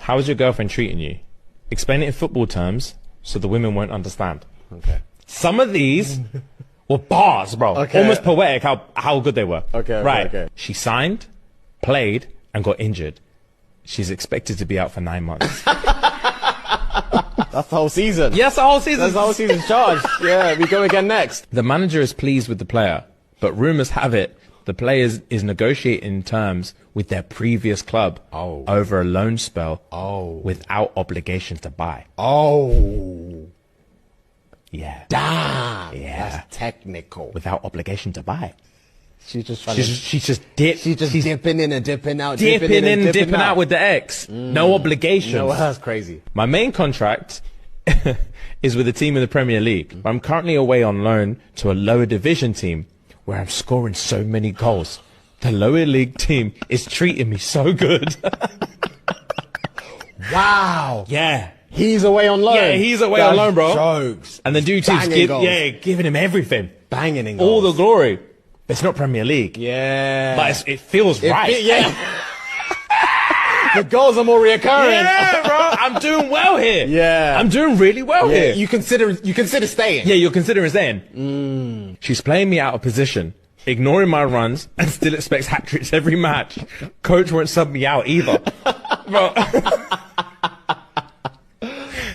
How's your girlfriend treating you? Explain it in football terms so the women won't understand. Okay. Some of these were bars, bro. Okay. Almost poetic how good they were. Okay, right. okay. She signed, played, and got injured. She's expected to be out for 9 months. That's the whole season. Yes, the whole season. That's the whole season's charge. Yeah, we go again next. The manager is pleased with the player, but rumours have it the player is negotiating terms with their previous club over a loan spell without obligation to buy. Yeah. Damn. Yeah. That's technical. Without obligation to buy. She's just dipping in and dipping out. Dipping out with the ex. No obligations. No, that's crazy. My main contract is with a team in the Premier League. I'm currently away on loan to a lower division team where I'm scoring so many goals. The lower league team is treating me so good. Wow. Yeah. He's away on loan. Yeah, he's away on loan, bro. Jokes. And the new team's giving him everything. Banging in goals. All the glory. It's not Premier League. Yeah. But it feels right. The goals are more reoccurring. Yeah, bro. I'm doing well here. Yeah. I'm doing really well here. You consider staying. Yeah, you're considering staying. She's playing me out of position, ignoring my runs, and still expects hat-tricks every match. Coach won't sub me out either. Bro.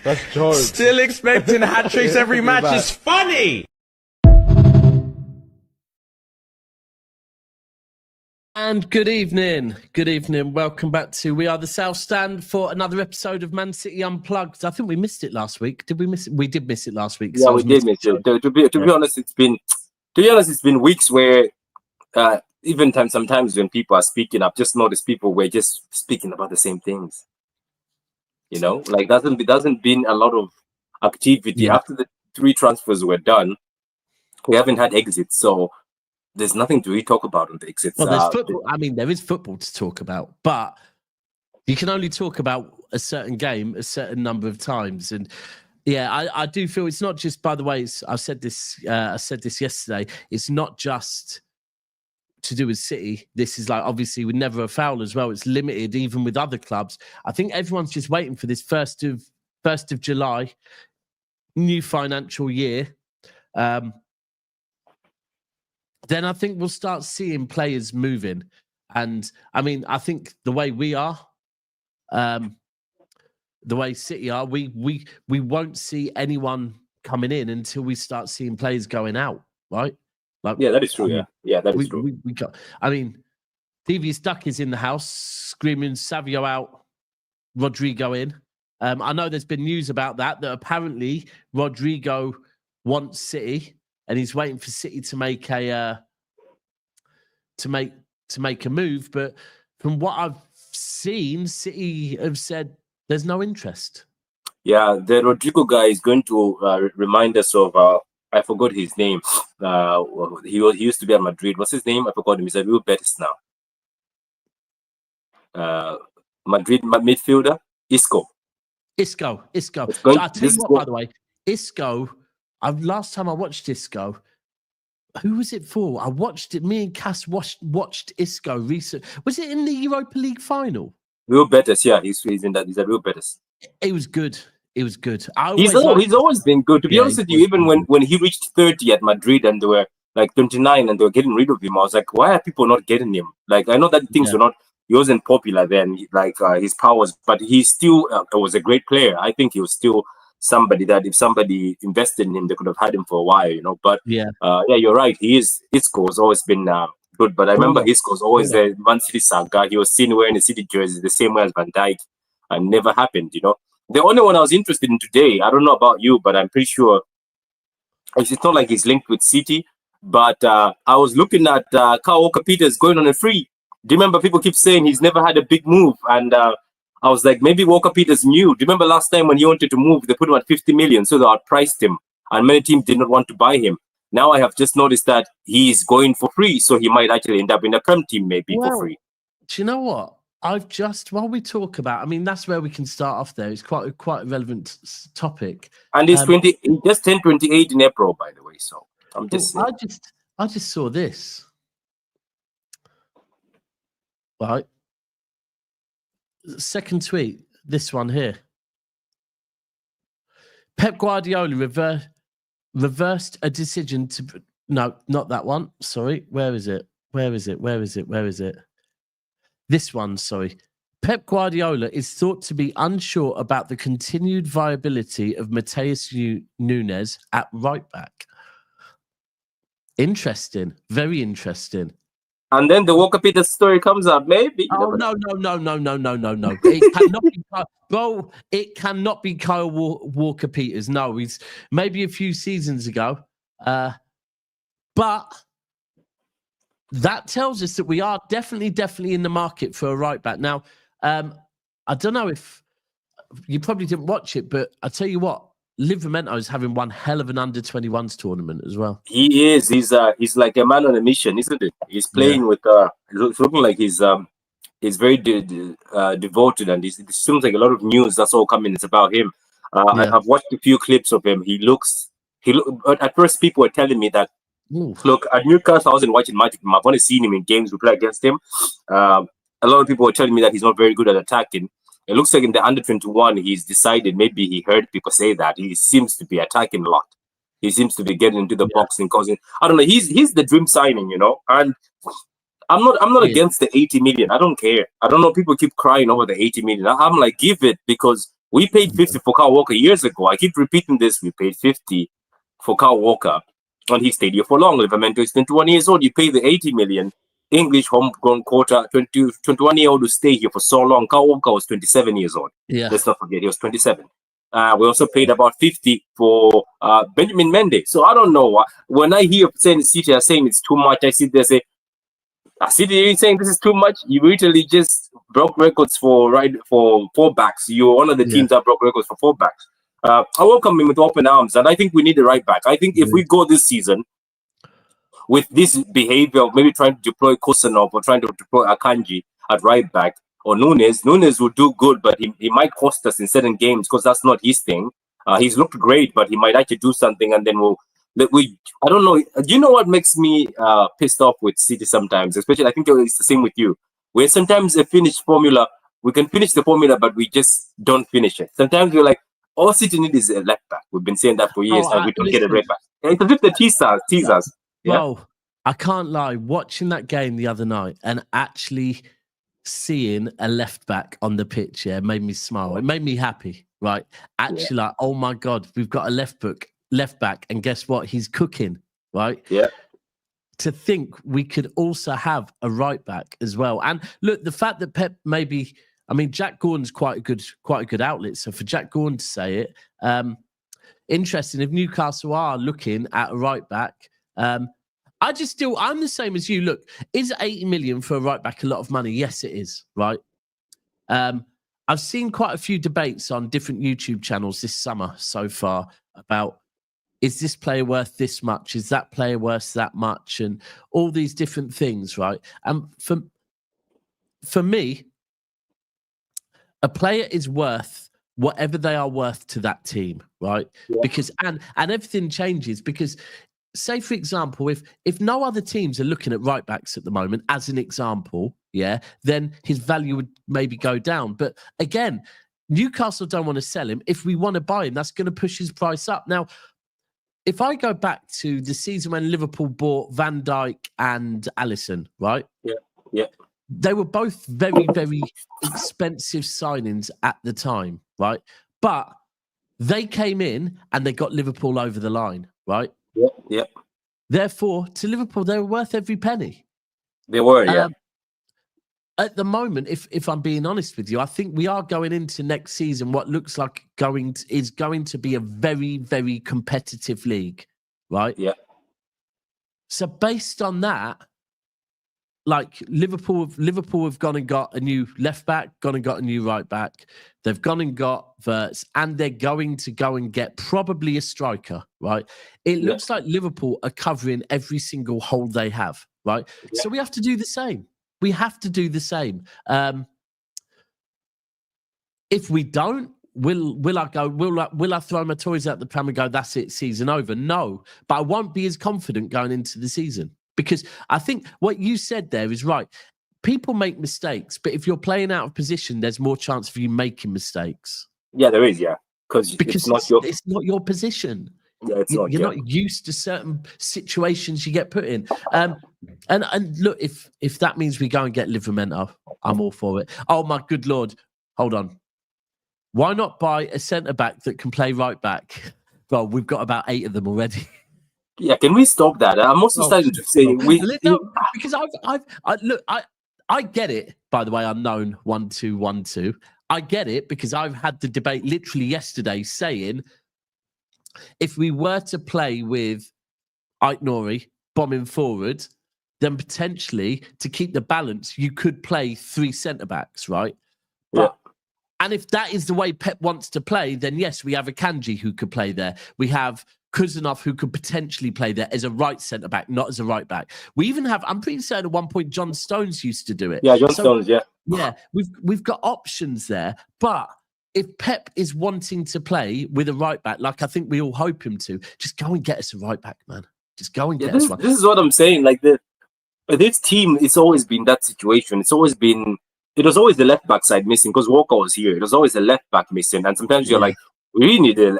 That's jokes. Still expecting hat-tricks every match is funny. And good evening. Welcome back to We Are the South Stand for another episode of Man City Unplugged. I think we missed it last week. Did we miss it? We did miss it last week. Yeah, we did miss it. To be honest, it's been weeks where even sometimes when people are speaking, I've just noticed people were just speaking about the same things. You know, like doesn't been a lot of activity after the 3 transfers were done. We haven't had exits, so there's nothing to really talk about on the exits. Well, there's football. I mean, there is football to talk about, but you can only talk about a certain game a certain number of times. And yeah, I do feel it's not just. By the way, I said this yesterday. It's not just to do with City. This is like obviously with never a foul as well. It's limited even with other clubs. I think everyone's just waiting for this first of July, new financial year. Then I think we'll start seeing players moving. And I mean, I think the way we are, the way City are, we won't see anyone coming in until we start seeing players going out, right? Like, yeah, that is true. Yeah, that is true. We got. I mean, Devious Duck is in the house screaming Savio out, Rodrygo in. I know there's been news about that apparently Rodrygo wants City. And he's waiting for City to make a move. But from what I've seen, City have said there's no interest. Yeah, the Rodrygo guy is going to remind us of I forgot his name. He used to be at Madrid. What's his name? I forgot him. He's a real Betis now. Madrid midfielder Isco. So I'll tell you what, by the way, Isco. Last time I watched Isco, who was it for? I watched it. Me and Cass watched Isco recent. Was it in the Europa League final? Real Betis, yeah. He's in that. He's a real Betis. It was good. He's always been good. To be honest with you, even when he reached 30 at Madrid and they were like 29 and they were getting rid of him, I was like, why are people not getting him? Like I know that things were not. He wasn't popular then, like his powers, but he still was a great player. I think he was still somebody that if somebody invested in him, they could have had him for a while, you know. But you're right. Isco has always been good. But I remember Isco's always the Man City saga. He was seen wearing the City jersey the same way as Van Dijk, and never happened, you know. The only one I was interested in today, I don't know about you, but I'm pretty sure it's not like he's linked with City. But I was looking at Kyle Walker-Peters going on a free. Do you remember people keep saying he's never had a big move? And I was like, maybe Walker-Peters knew. Do you remember last time when he wanted to move, they put him at 50 million, so they outpriced him, and many teams did not want to buy him. Now I have just noticed that he's going for free, so he might actually end up in a Prem team maybe for free. Do you know what? While we talk about, I mean, that's where we can start off there. It's quite a relevant topic. And he's he just turned 28 in April, by the way, so I'm just saying. I just saw this. Right. Second tweet. this one here. Pep Guardiola reversed a decision to... No, not that one. Sorry. Where is it? This one, sorry. Pep Guardiola is thought to be unsure about the continued viability of Mateus Nunes at right back. Interesting. Very interesting. And then the Walker Peters story comes up, maybe. Oh, no. It cannot be, bro, it cannot be Kyle Walker Peters. No, he's maybe a few seasons ago. But that tells us that we are definitely in the market for a right back. Now, I don't know if you probably didn't watch it, but I tell you what, Livramento is having one hell of an under-21s tournament as well. He is. He's like a man on a mission, isn't it? He's playing with. It's looking like he's very devoted, and it seems like a lot of news that's all coming. It's about him. I've watched a few clips of him. At first, people were telling me that. Look, at Newcastle, I wasn't watching much of him. I've only seen him in games we play against him. A lot of people were telling me that he's not very good at attacking. It looks like in the under-21, he's decided, maybe he heard people say that, he seems to be attacking a lot. He seems to be getting into the box and causing... I don't know, he's the dream signing, and I'm not against the 80 million. I don't care. I don't know, people keep crying over the 80 million. I'm like, give it, because we paid 50 for Kyle Walker years ago. I keep repeating this. We paid 50 for Kyle Walker, and he stayed here for long. Livramento is 21 years old. You pay the 80 million. English homegrown quota, 21-year-old who stay here for so long. Kyle Walker was 27 years old. Yeah. Let's not forget, he was 27. We also paid about 50 for Benjamin Mendy. So I don't know. When I hear City are saying it's too much, I sit there and say, City saying this is too much? You literally just broke records for fullbacks. You're one of the teams that broke records for fullbacks. I welcome him with open arms, and I think we need a right back. I think if we go this season with this behavior of maybe trying to deploy Kosanov or trying to deploy Akanji at right back, or Nunes will do good, but he might cost us in certain games because that's not his thing. He's looked great, but he might actually do something, and then I don't know. Do you know what makes me pissed off with City sometimes? Especially, I think it's the same with you, where sometimes a finished formula, we can finish the formula, but we just don't finish it. Sometimes we're like, all City need is a left back. We've been saying that for years, and we don't get a right back. It's as if the teasers. Yeah. Bro, I can't lie. Watching that game the other night and actually seeing a left back on the pitch, made me smile. It made me happy, right? Actually, like, oh my God, we've got a left back, and guess what? He's cooking, right? Yeah. To think we could also have a right back as well. And look, the fact that Pep maybe, I mean, Jack Gordon's quite a good outlet. So for Jack Gordon to say it, interesting. If Newcastle are looking at a right back, I'm the same as you. Look, is 80 million for a right back a lot of money? Yes, it is, right? I've seen quite a few debates on different YouTube channels this summer so far about, is this player worth this much? Is that player worth that much? And all these different things, right? And for me, a player is worth whatever they are worth to that team, right? Yeah. Because and everything changes because, say for example, if no other teams are looking at right backs at the moment, as an example, then his value would maybe go down. But again, Newcastle don't want to sell him. If we want to buy him, that's going to push his price up. Now, if I go back to the season when Liverpool bought Van Dijk and Alisson, right? Yeah. They were both very, very expensive signings at the time, right? But they came in and they got Liverpool over the line, right? Yeah. Therefore, to Liverpool, they were worth every penny. They were, yeah. At the moment, if I'm being honest with you, I think we are going into next season what looks like is going to be a very, very competitive league, right? Yeah. So based on that, like Liverpool have gone and got a new left back, gone and got a new right back. They've gone and got Verts, and they're going to go and get probably a striker, right? It looks like Liverpool are covering every single hole they have, right? Yeah. So we have to do the same. We have to do the same. If we don't, will I throw my toys out the pram and go, that's it, season over? No, but I won't be as confident going into the season. Because I think what you said there is right. people make mistakes, but if you're playing out of position, there's more chance of you making mistakes. Yeah, there is. Yeah, because Because it's not your position. Yeah, it's not. You're not used to certain situations you get put in. And look, if that means we go and get Livramento, I'm all for it. Oh my good Lord, hold on. Why not buy a centre back that can play right back? Well, we've got about 8 of them already. Yeah, can we stop that? I'm also starting to say because I get it. By the way, unknown 1-2-1-2. I get it because I've had the debate literally yesterday saying if we were to play with Ait Nouri bombing forward, then potentially to keep the balance, you could play 3 centre backs, right? But and if that is the way Pep wants to play, then yes, we have a Kanji who could play there. We have Kuzanov who could potentially play there as a right centre back, not as a right back. We even have, I'm pretty certain at one point John Stones used to do it. Yeah, John Stones, yeah. Yeah, we've got options there. But if Pep is wanting to play with a right back, like I think we all hope him to, just go and get us a right back, man. Just go and get us one. This is what I'm saying. Like this team, it's always been that situation. It was always the left back side missing because Walker was here. It was always the left back missing, and sometimes you're like, we need a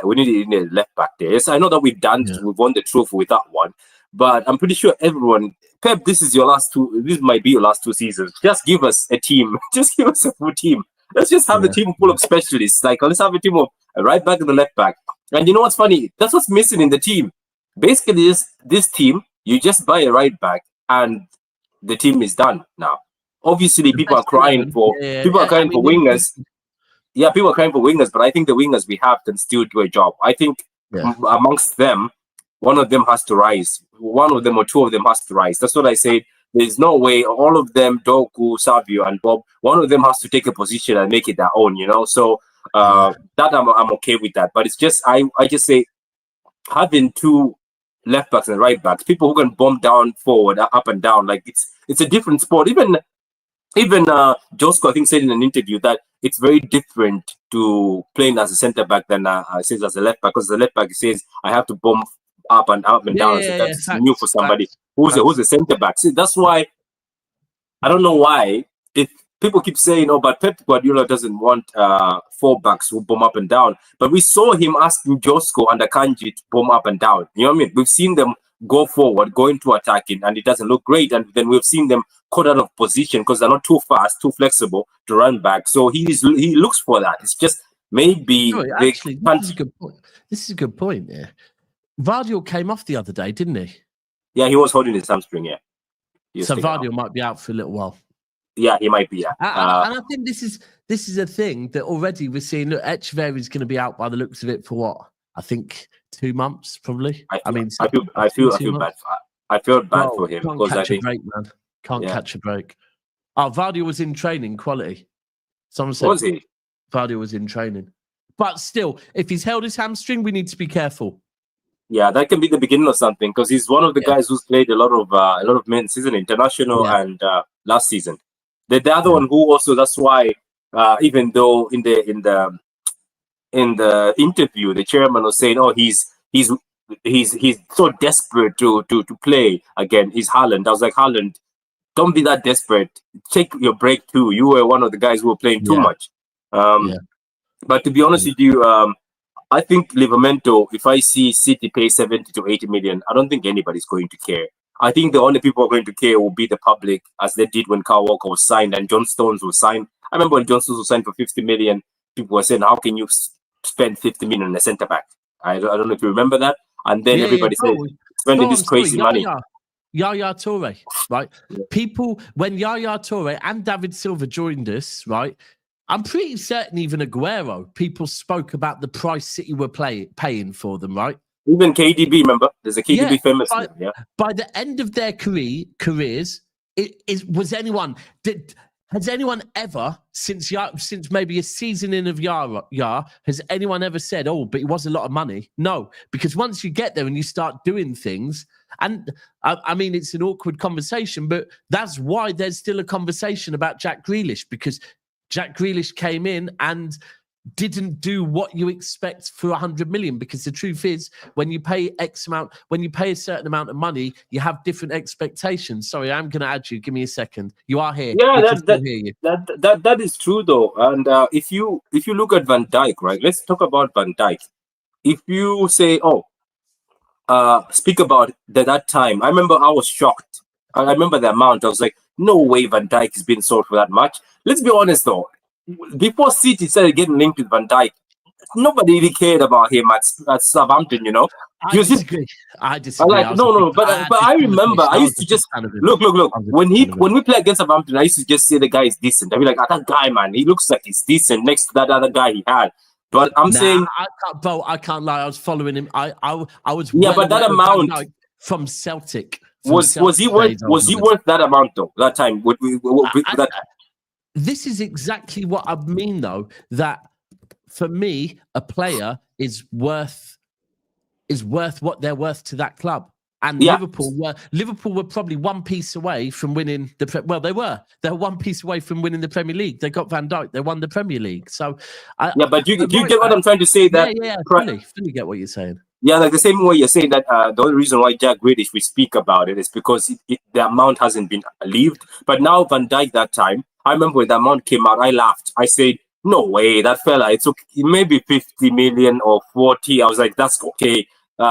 left back there. Yes, I know that we've won the trophy with that one, but I'm pretty sure everyone, Pep, this might be your last 2 seasons. Just give us a team. Just give us a full team. Let's just have a team full of specialists. Like, let's have a team of a right back and the left back. And you know what's funny? That's what's missing in the team. Basically, this team, you just buy a right back and the team is done now. Obviously, people are crying for wingers. Yeah, people are crying for wingers, but I think the wingers we have can still do a job. I think amongst them, one of them has to rise. One of them or 2 of them has to rise. That's what I said. There's no way all of them, Doku, Savio, and Bob, one of them has to take a position and make it their own, you know? So that I'm okay with that. But it's just, I just say having 2 left backs and right backs, people who can bomb down forward, up and down, like it's a different sport. Even Josko, I think, said in an interview that it's very different to playing as a centre back than says as a left back, because the left back says I have to bomb up and down. That's new for somebody who's a centre back. See, that's why I don't know why if people keep saying, but Pep Guardiola doesn't want 4 backs who bomb up and down. But we saw him asking Josko and Akanji to bomb up and down. You know what I mean? We've seen them go forward, go into attacking, and it doesn't look great. And then we've seen them caught out of position because they're not too fast, too flexible to run back. So he looks for that. It's just maybe this is a good point. This is a good point. Yeah, Vardiel came off the other day, didn't he? Yeah, he was holding his hamstring. Yeah, so Vardiel might be out for a little while. Yeah, he might be. Yeah, and I think this is a thing that already we're seeing. Look, Echeverri is going to be out by the looks of it for what I think 2 months, probably. I feel bad. I feel bad for him because I think can't catch a break. Oh, Vardy was in training, quality. Someone said was he? Vardy was in training, but still, if he's held his hamstring, we need to be careful. Yeah, that can be the beginning of something because he's one of the guys who's played a lot of men's season, international, and last season. The other one who also, that's why even though in the interview the chairman was saying, he's so desperate to play again, is Haaland. I was like, Haaland, don't be that desperate. Take your break too. You were one of the guys who were playing too much. But to be honest with you, I think Livramento, if I see City pay 70 to 80 million, I don't think anybody's going to care. I think the only people who are going to care will be the public, as they did when Kyle Walker was signed and John Stones was signed. I remember when John Stones was signed for 50 million, people were saying, how can you spend 50 million on a centre back? I don't know if you remember that. And then everybody said, spending this crazy money. Yaya Toure, right? People, when Yaya Toure and David Silva joined us, right? I'm pretty certain even Aguero, people spoke about the price City were paying for them, right? Even KDB, remember? There's a KDB famous. By the end of their careers, has anyone ever, since maybe a season in of Yar, has anyone ever said, but it was a lot of money? No, because once you get there and you start doing things, and I mean, it's an awkward conversation, but that's why there's still a conversation about Jack Grealish, because Jack Grealish came in and didn't do what you expect for 100 million, because the truth is, when you pay a certain amount of money, you have different expectations. Sorry, I'm going to add you. Give me a second. You are here. Yeah, We can still hear you. that is true though. And if you look at Van Dijk, right? Let's talk about Van Dijk. If you say, speak about that time, I remember I was shocked. I remember the amount. I was like, no way Van Dijk is being sold for that much. Let's be honest though. Before City started getting linked with Van Dijk, nobody really cared about him at Southampton, you know. I disagree. Like, but I remember I used to just look. When we play against Southampton, I used to just say the guy is decent. I'd be like, that guy, man, he looks like he's decent next to that other guy he had. But I'm saying, I can't lie. I was following him. I was. Yeah, but that amount from Celtic was he worth that amount though? That time, this is exactly what I mean, though. That for me, a player is worth what they're worth to that club. And yeah. Liverpool were probably one piece away from winning they're one piece away from winning the Premier League. They got Van Dijk, they won the Premier League. So but you get what I'm trying to say? That fully get what you're saying. Yeah, like the same way you're saying that the only reason why Jack Grealish we speak about it is because the amount hasn't been leaved. But now Van Dijk, that time, I remember when the amount came out, I laughed. I said, no way, that fella, it took maybe 50 million or 40. I was like, that's okay.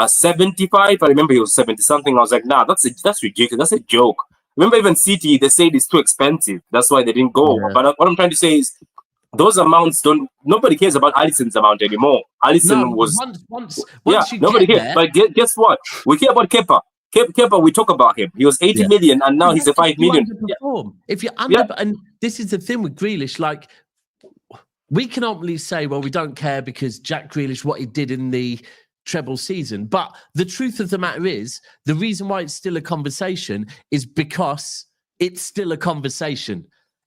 75, I remember he was 70 something. I was like, nah, that's ridiculous. That's a joke. Remember, even City, they said it's too expensive. That's why they didn't go. Yeah. But what I'm trying to say is, those amounts nobody cares about Alisson's amount anymore. Alisson was once nobody cares. But guess what? We care about Kepa. Kepa, we talk about him. He was 80 million, and now he's a 5 million. If you're under, and this is the thing with Grealish, like, we can only say, well, we don't care because Jack Grealish, what he did in the treble season. But the truth of the matter is, the reason why it's still a conversation is because it's still a conversation.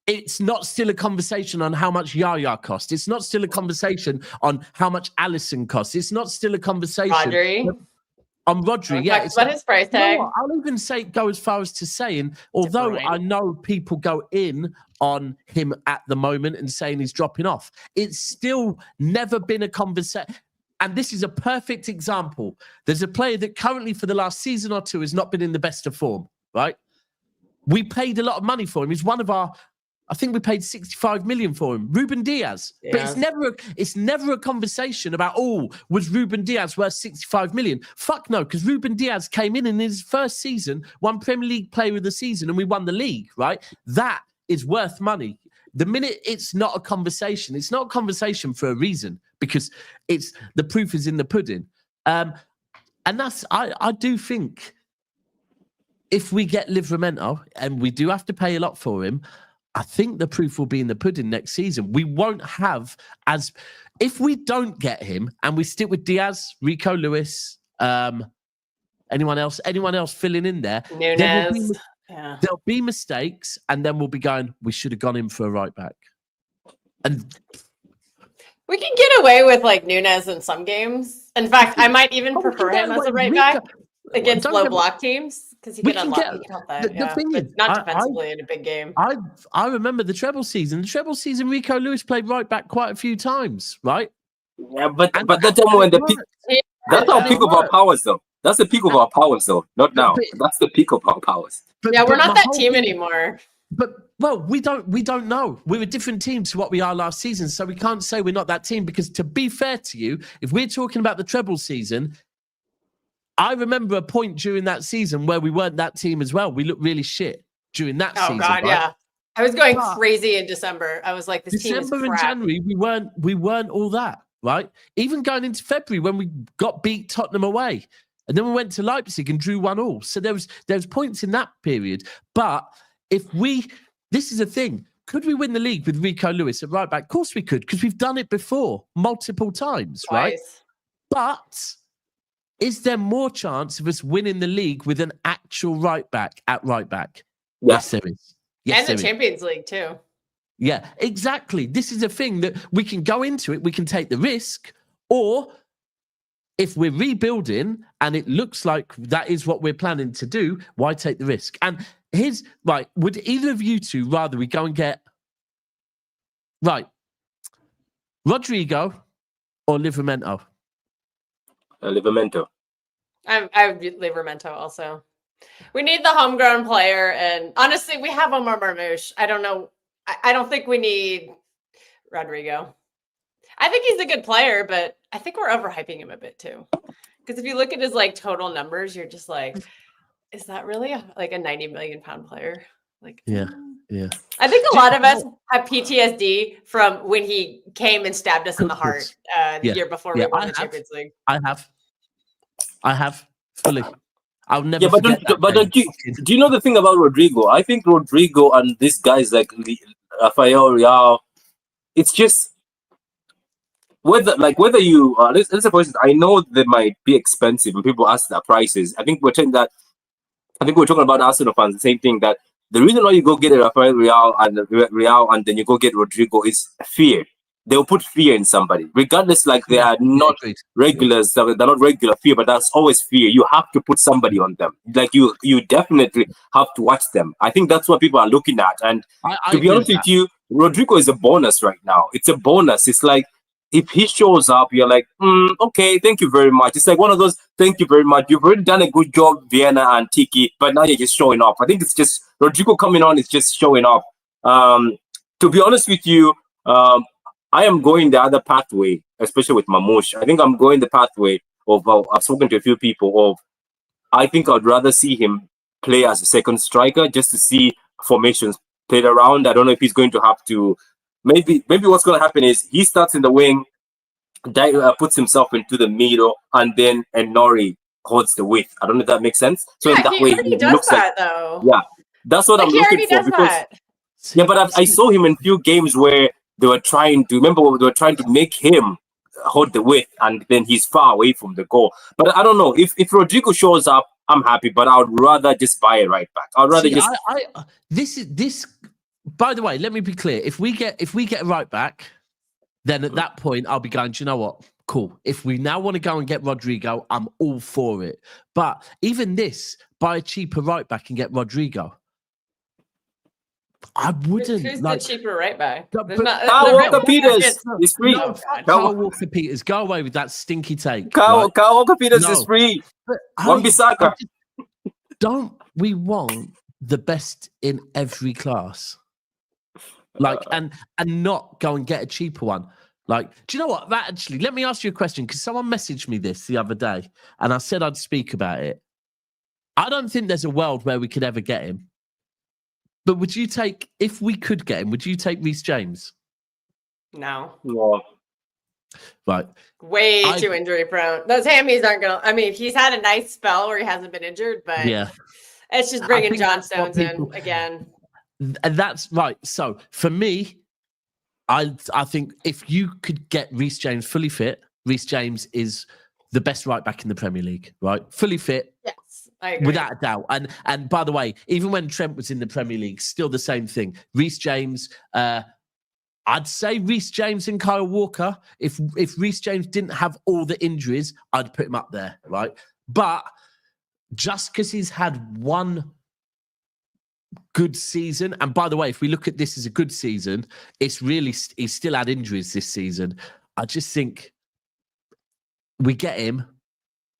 It's not still a conversation on how much Yaya cost. It's not still a conversation on how much Alisson costs. It's not still a conversation on Rodri. Yeah, it's about his price tag. I'll even go as far as to saying, although I know people go in on him at the moment and saying he's dropping off, it's still never been a conversation. And this is a perfect example. There's a player that currently for the last season or two has not been in the best of form, right? We paid a lot of money for him. He's one of our, I think we paid 65 million for him. Ruben Dias. Yeah. But it's never a conversation about, was Ruben Dias worth 65 million? Fuck no, because Ruben Dias came in his first season, won Premier League Player of the Season, and we won the league, right? That is worth money. The minute it's not a conversation, it's not a conversation for a reason, because the proof is in the pudding. And that's, I do think if we get Livramento, and we do have to pay a lot for him, I think the proof will be in the pudding next season. We won't have if we don't get him and we stick with Diaz, Rico Lewis, anyone else filling in there, Nunes. There'll be mistakes, and then we'll be going, we should have gone in for a right back. And we can get away with like Nunes in some games. In fact, I might even prefer him as a right back against low block teams, because he can unlock that. The thing is, not defensively in a big game. I remember the treble season. The treble season, Rico Lewis played right back quite a few times, right? Yeah, but that time when that's our peak of our powers, though. That's the peak of our powers, though. Not now. That's the peak of our powers. We're not that team anymore. But we don't know. We're a different team to what we are last season, so we can't say we're not that team. Because to be fair to you, if we're talking about the treble season, I remember a point during that season where we weren't that team as well. We looked really shit during that season. Oh God, right? Yeah. I was going crazy in December. I was like, this team is crap. December and January, we weren't all that, right? Even going into February when we got beat Tottenham away. And then we went to Leipzig and drew 1-1. So there was points in that period. But this is the thing. Could we win the league with Rico Lewis at right back? Of course we could, because we've done it before multiple times, right? But is there more chance of us winning the league with an actual right back at right back? Yes, there is. Yes, and the Champions League too. Yeah, exactly. This is a thing that we can go into it. We can take the risk, or if we're rebuilding and it looks like that is what we're planning to do, why take the risk? And would either of you two rather we go and get, Rodrygo or Livramento? Livramento. I would be Livramento also. We need the homegrown player, and honestly, we have Omar Marmoush. I don't know. I don't think we need Rodrygo. I think he's a good player, but I think we're overhyping him a bit too. Because if you look at his like total numbers, you're just like, is that really a 90 million pound player? Like, yeah. I think a lot of us have PTSD from when he came and stabbed us in the heart the year before we won the Champions League. I have fully. I'll never. Yeah, but do you know the thing about Rodrygo? I think Rodrygo and these guys like Rafael Leao, it's just whether you let's suppose I know they might be expensive and people ask their prices. I think we're talking about Arsenal fans the same thing, that the reason why you go get a Rafael Leao and then you go get Rodrygo is fear. They'll put fear in somebody, regardless. Like they are not regulars, they're not regular fear, but that's always fear. You have to put somebody on them. Like you definitely have to watch them. I think that's what people are looking at. And to be honest with you, Rodrygo is a bonus right now. It's a bonus. It's like if he shows up, you're like, okay, thank you very much. It's like one of those, thank you very much. You've already done a good job, Vienna and Tiki, but now you're just showing up. I think it's just Rodrygo coming on is just showing up. To be honest with you, I am going the other pathway, especially with Marmoush. I think I'm going the pathway of, I've spoken to a few people of, I think I'd rather see him play as a second striker just to see formations played around. I don't know if he's going to have to, maybe what's going to happen is he starts in the wing, puts himself into the middle, and then Nouri holds the width. I don't know if that makes sense. So in that way, he looks like, though. Yeah, that's what I'm looking for. But I saw him in few games where they were trying to make him hold the width, and then he's far away from the goal. But I don't know if Rodrygo shows up, I'm happy. But I would rather just buy it right back. I'd rather this. By the way, let me be clear. If we get a right back, then at that point I'll be going, do you know what? Cool. If we now want to go and get Rodrygo, I'm all for it. But even this, buy a cheaper right back and get Rodrygo. I wouldn't. Who's the cheaper right back? Kyle Walker-Peters is free. Kyle Walker-Peters, go away with that stinky take. Kyle Walker-Peters is free. Wan-Bissaka. Don't we want the best in every class? Like, and not go and get a cheaper one. Like, do you know what? That actually, let me ask you a question, because someone messaged me this the other day, and I said I'd speak about it. I don't think there's a world where we could ever get him. But would you take, if we could get him, would you take Reece James? No. Right. Way too injury prone. Those hammies aren't going to, I mean, he's had a nice spell where he hasn't been injured, but it's just bringing John Stones in again. And that's right. So for me, I think if you could get Reece James fully fit, Reece James is the best right back in the Premier League, right? Fully fit. Yes. I agree. Without a doubt. And by the way, even when Trent was in the Premier League, still the same thing. Reece James, I'd say Reece James and Kyle Walker. If Reece James didn't have all the injuries, I'd put him up there, right? But just because he's had one good season, and by the way, if we look at this as a good season, it's really, he's still had injuries this season. I just think we get him.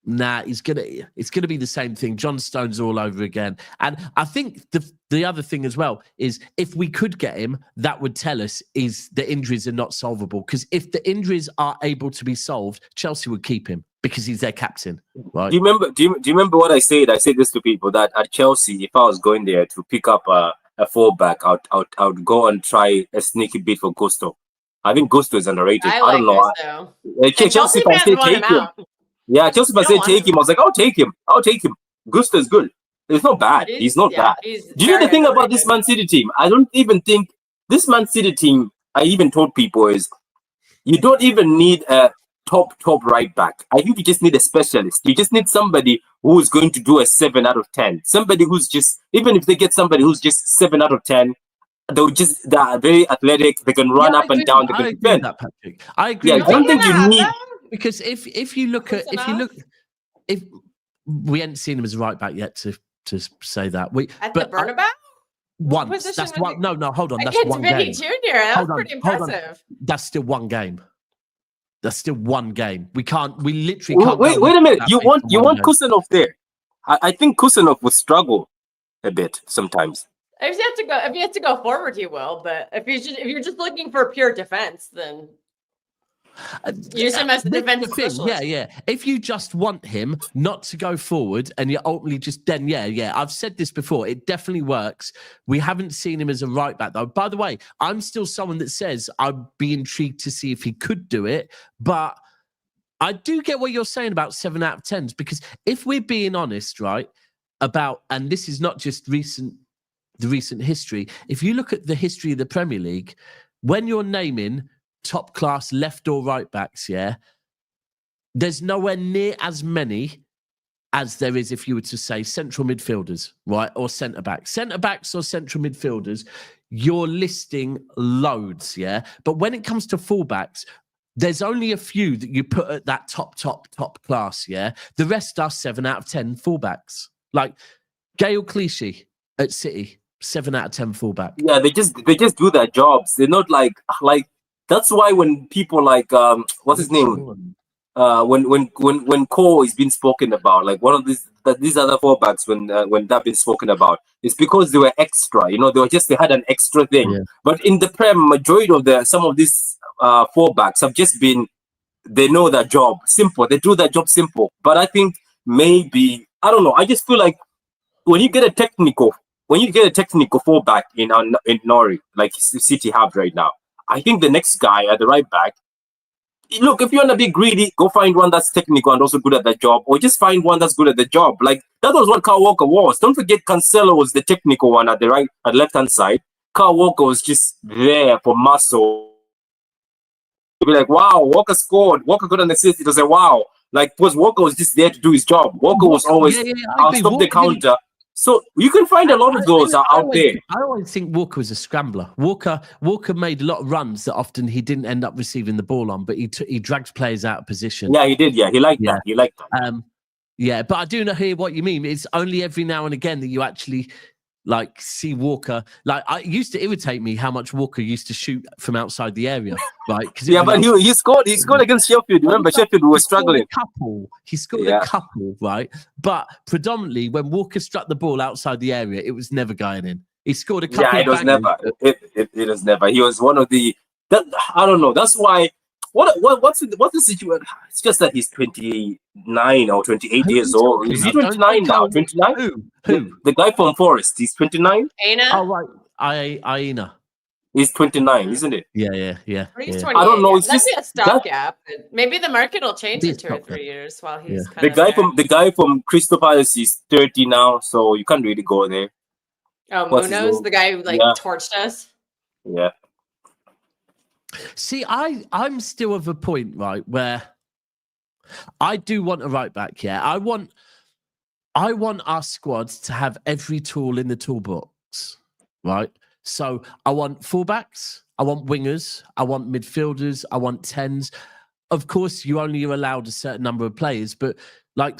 Nah, it's gonna be the same thing. John Stones all over again. And I think the other thing as well is if we could get him, that would tell us is the injuries are not solvable. Because if the injuries are able to be solved, Chelsea would keep him because he's their captain. Right? Do you remember what I said? I said this to people that at Chelsea, if I was going there to pick up a fullback, I would go and try a sneaky bit for Costa. I think Costa is underrated. I don't know. Chelsea fans say take him. Yeah, Chelsea fans say take him. I was like, I'll take him. Gusto is good. It's not bad. He's not bad. Do you know the thing about this Man City team? I don't even think this Man City team, I even told people, is you don't even need a top right back. I think you just need a specialist. You just need somebody who is going to do a 7 out of 10. Somebody who's just, even if they get somebody who's just 7 out of 10, they are very athletic. They can run up and down. They can defend. I agree. Yeah, I don't think you need. Because if you look, if we hadn't seen him as a right back yet to say that the Bernabeu once. That's one. No, hold on. That's against one Vinny game. Jr. That's pretty impressive. That's still one game. That's still one game. We literally can't. Wait a minute. You want Kusanov there? I think Kusanov would struggle a bit sometimes. If you have to go forward, you will. But if you're just looking for pure defense, then use him as the defensive specialist. Yeah. If you just want him not to go forward, and you ultimately just then, I've said this before. It definitely works. We haven't seen him as a right back though. By the way, I'm still someone that says I'd be intrigued to see if he could do it, but I do get what you're saying about 7 out of 10s, because if we're being honest, right, and this is not just the recent history. If you look at the history of the Premier League, when you're naming top class left or right backs, there's nowhere near as many as there is if you were to say central midfielders, right, or centre backs or central midfielders. You're listing loads, but when it comes to fullbacks, there's only a few that you put at that top class, The rest are 7 out of 10 fullbacks. Like Gael Clichy at City, 7 out of 10 fullback. Yeah, they just do their jobs. They're not like that's why when people like what's his name? When Cole is being spoken about, like one of these other fullbacks when that been spoken about, it's because they were extra. They had an extra thing. Yeah. But in the Prem, majority of some of these fullbacks have just been, they know their job, simple. They do their job simple. But I think maybe, I don't know. I just feel like when you get a technical fullback in Nouri, like City have right now, I think the next guy at the right back, look, if you want to be greedy, go find one that's technical and also good at the job, or just find one that's good at the job. Like that was what Kyle Walker was. Don't forget, Cancelo was the technical one at the left-hand side. Kyle Walker was just there for muscle. You'd be like, wow, Walker scored. Walker got an assist. It was like, wow. Like, because Walker was just there to do his job. Walker was always, I'll stop the counter. So you can find a lot of those out there. I always think Walker was a scrambler. Walker made a lot of runs that often he didn't end up receiving the ball on, but he dragged players out of position. Yeah, he did. Yeah, he liked that. He liked that. But I do hear what you mean. It's only every now and again that you actually like see Walker. Like, it used to irritate me how much Walker used to shoot from outside the area, right? But he scored against Sheffield. Remember, Sheffield was struggling. He scored a couple, right? But predominantly when Walker struck the ball outside the area, it was never going in. He scored a couple. Yeah, it was never. It was never. He was one of the. I don't know. That's why. What's the situation? It's just that he's 29 or 28 years old. Is he 29 now? 29? Who? The guy from Forest. He's 29. Aina? Oh, right. Aina. He's 29, isn't it? Yeah. He's 28. I don't know. It's That'd just be a stopgap. Maybe the market will change in 2 or 3 years while he's kind of the guy from Crystal Palace is 30 now, so you can't really go there. Oh, Munoz, the guy who torched us. Yeah. See, I'm still of a point, right, where I do want a right back. Yeah, I want our squad to have every tool in the toolbox, right? So I want fullbacks, I want wingers, I want midfielders, I want 10s. Of course, you only are allowed a certain number of players, but like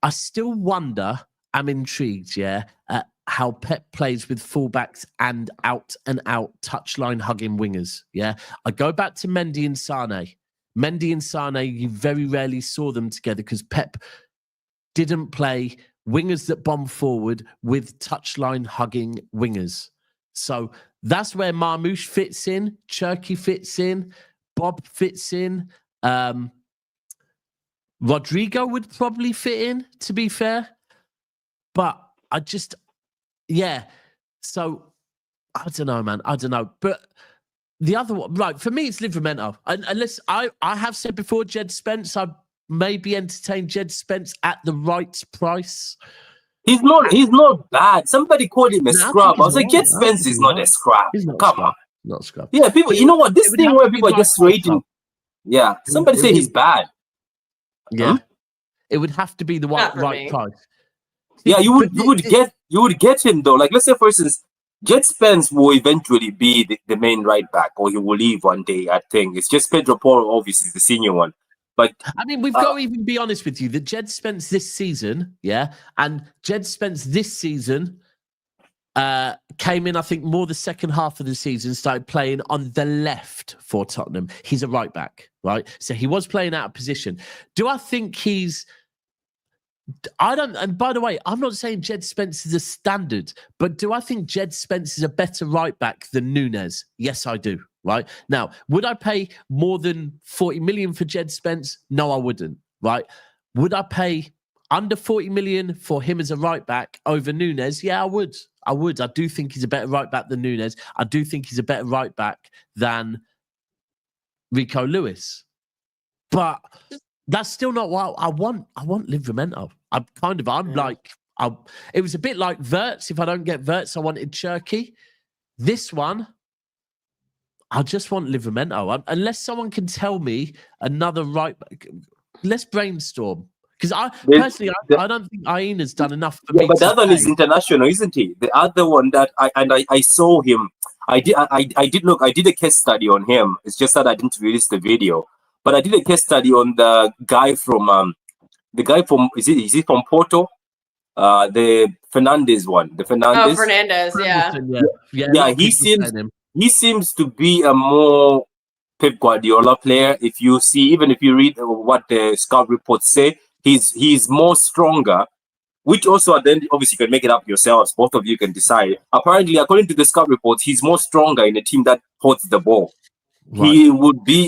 I still wonder. I'm intrigued, at how Pep plays with fullbacks and out touchline hugging wingers. Yeah, I go back to Mendy and Sane. Mendy and Sane, you very rarely saw them together because Pep didn't play wingers that bomb forward with touchline hugging wingers. So that's where Marmoush fits in, Cherki fits in, Bobb fits in. Rodrygo would probably fit in, to be fair. But I just, so I don't know, man. I don't know. But the other one, right, for me, it's Livramento. Unless I have said before, Jed Spence, I maybe entertain Jed Spence at the right price. He's not bad. Somebody called him a scrub. I was like, Jed Spence is not a scrub. Come on. Not scrub. Yeah, people, you know what? This thing where people are just rating. Yeah, somebody say he's bad. Yeah. It would have to be the right price. Yeah, you would get him though. Like, let's say for instance, Jed Spence will eventually be the main right back, or he will leave one day. I think it's just Pedro Porro, obviously the senior one. But I mean, we've got to even be honest with you. The Jed Spence this season, and Jed Spence this season came in, I think, more the second half of the season, started playing on the left for Tottenham. He's a right back, right? So he was playing out of position. Do I think he's... I don't... And by the way, I'm not saying Jed Spence is a standard, but do I think Jed Spence is a better right back than Núñez? Yes, I do, right? Now, would I pay more than 40 million for Jed Spence? No, I wouldn't, right? Would I pay under 40 million for him as a right back over Núñez? Yeah, I would. I do think he's a better right back than Núñez. I do think he's a better right back than Rico Lewis. But that's still not what I want. I want Livramento. It was a bit like Wirtz. If I don't get Wirtz, I wanted Cherki. This one, I just want Livramento. Unless someone can tell me another right back. Let's brainstorm. Because I don't think Aina's done enough for me. But the other one is international, isn't he? The other one that I saw him. I did a case study on him. It's just that I didn't release the video. But I did a case study on the guy from is he from Porto? The Fernandes one. The Fernandes. Oh, Fernandes, yeah. He seems to be a more Pep Guardiola player. If you read what the scout reports say. He's more stronger, which also then obviously you can make it up yourselves. Both of you can decide. Apparently, according to the scout reports, he's more stronger in a team that holds the ball. Right.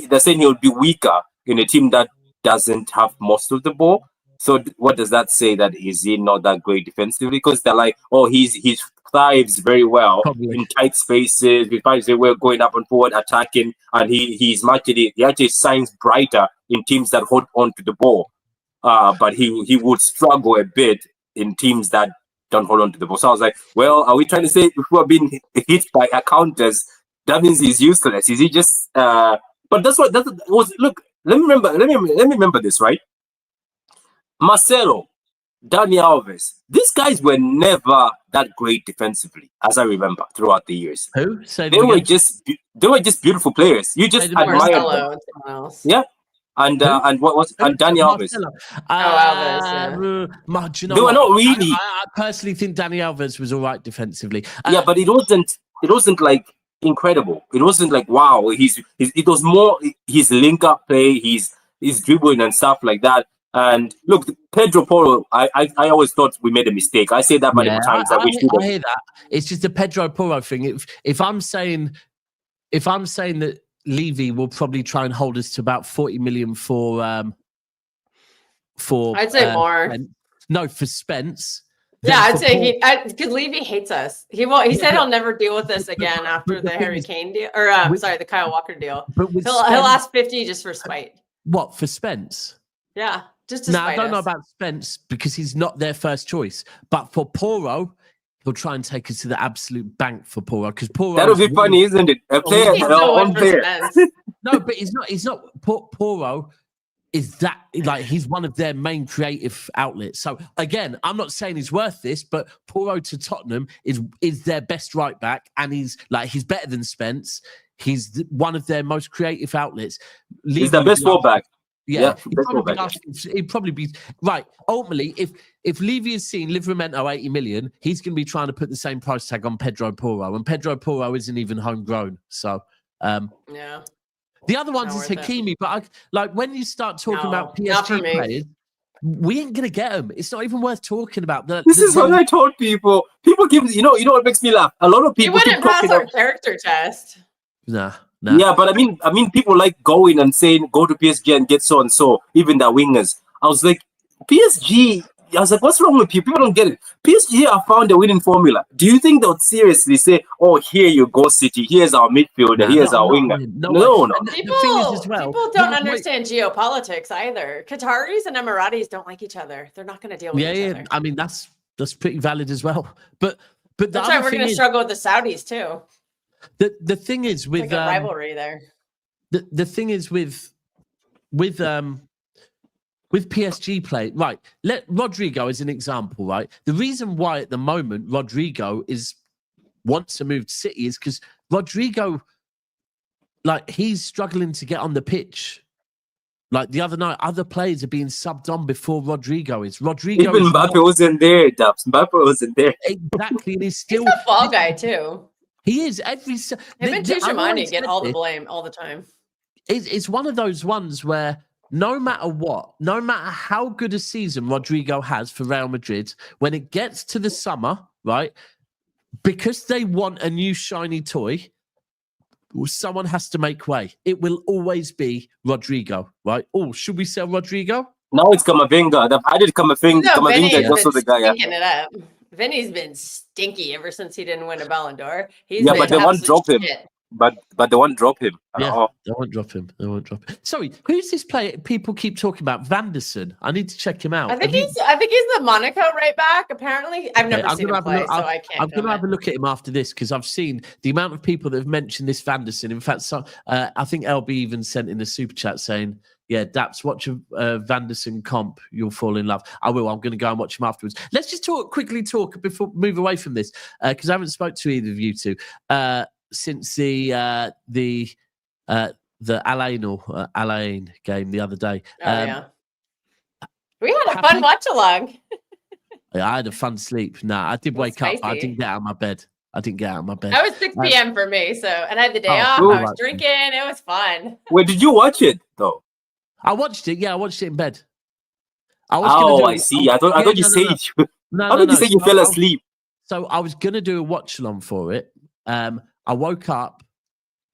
They're saying he would be weaker in a team that doesn't have most of the ball. So what does that say? That is he not that great defensively? Because they're like, oh, he thrives very well in tight spaces. He thrives very well going up and forward, attacking, and he actually shines brighter in teams that hold on to the ball. But he would struggle a bit in teams that don't hold on to the ball. So I was like, well, are we trying to say if we're being hit by counters, that means he's useless? Is he just? But that's what that was. Look, let me remember this, right? Marcelo, Dani Alves, these guys were never that great defensively, as I remember throughout the years. Who? They were just beautiful players. You just admired them. Yeah. And Dani Alves. Alves. They were not really. I personally think Dani Alves was all right defensively. Yeah, but it wasn't like incredible. It wasn't like wow. It was more his link up play, his dribbling and stuff like that. And look, Pedro Porro, I always thought we made a mistake. I say that many times. I hear that. It's just the Pedro Porro thing. If I'm saying that Levy will probably try and hold us to about 40 million for I'd say more. For Spence. Yeah, I'd say because Levy hates us. He said he'll never deal with us again after the Harry Kane deal, or the Kyle Walker deal. But he'll ask 50 just for spite. What, for Spence? Yeah, just to spite I don't know about Spence because he's not their first choice. But for Porro, he'll try and take us to the absolute bank for Porro because Porro. That would be funny, isn't it? A player, one player. No, but he's not. Porro is that like he's one of their main creative outlets. So again, I'm not saying he's worth this, but Porro to Tottenham is their best right back, and he's better than Spence. He's one of their most creative outlets. He's the best fullback. Yeah, he'd probably be right. Ultimately, if Levy has seen Livramento 80 million, he's going to be trying to put the same price tag on Pedro Porro, and Pedro Porro isn't even homegrown. So, yeah. The other one's is Hakimi, but when you start talking about PSG players, we ain't gonna get them. It's not even worth talking about. This is what I told people. People give you know what makes me laugh. A lot of people wouldn't pass our character test. Nah. Yeah, but I mean, people like going and saying go to PSG and get so and so, even the wingers. I was like, PSG. I was like, what's wrong with you? People don't get it. PSG have found a winning formula. Do you think they would seriously say, "Oh, here you go, City. Here's our midfielder. Here's our winger"? No. People don't understand geopolitics either. Qataris and Emiratis don't like each other. They're not going to deal with each other. I mean, that's pretty valid as well. But that's why we're going to struggle with the Saudis too. The thing is with like a rivalry there. The thing is with PSG play, right? Let Rodrygo as an example, right? The reason why at the moment Rodrygo wants to move to City is because Rodrygo, he's struggling to get on the pitch Like the other night, other players are being subbed on before Rodrygo is. Rodrygo even Mbappe wasn't there, Dubs. Mbappe wasn't there. Exactly, and he's still he's a fall guy too. He is every. Him and Tuchemani get all the blame all the time. It's one of those ones where no matter what, no matter how good a season Rodrygo has for Real Madrid, when it gets to the summer, right, because they want a new shiny toy, someone has to make way. It will always be Rodrygo, right? Oh, should we sell Rodrygo? Now it's Camavinga. They've added Camavinga. Camavinga is also the guy. Stinking it up. Vinny's been stinky ever since he didn't win a Ballon d'Or. But they won't drop him. But they won't drop him. Yeah, they won't drop him. They won't drop him. Sorry, who's this player people keep talking about? Vanderson. I need to check him out. I think he's the Monaco right back. Apparently, I've never seen him play, so I can't. I'm going to have a look at him after this because I've seen the amount of people that have mentioned this Vanderson. In fact, I think LB even sent in a super chat saying, "Yeah, Daps, watch a Vanderson comp. You'll fall in love." I will. I'm going to go and watch him afterwards. Let's just quickly talk before move away from this because I haven't spoke to either of you two. Since the Alain game the other day. We had a fun watch along. I had a fun sleep. I did wake up. I didn't get out of my bed. That was 6 p.m. for me. So, and I had the day off. I was drinking. It was fun. Wait, did you watch it though? I watched it. Yeah, I watched it in bed. I see. I thought you said you fell asleep. So I was gonna do a watch along for it. I woke up,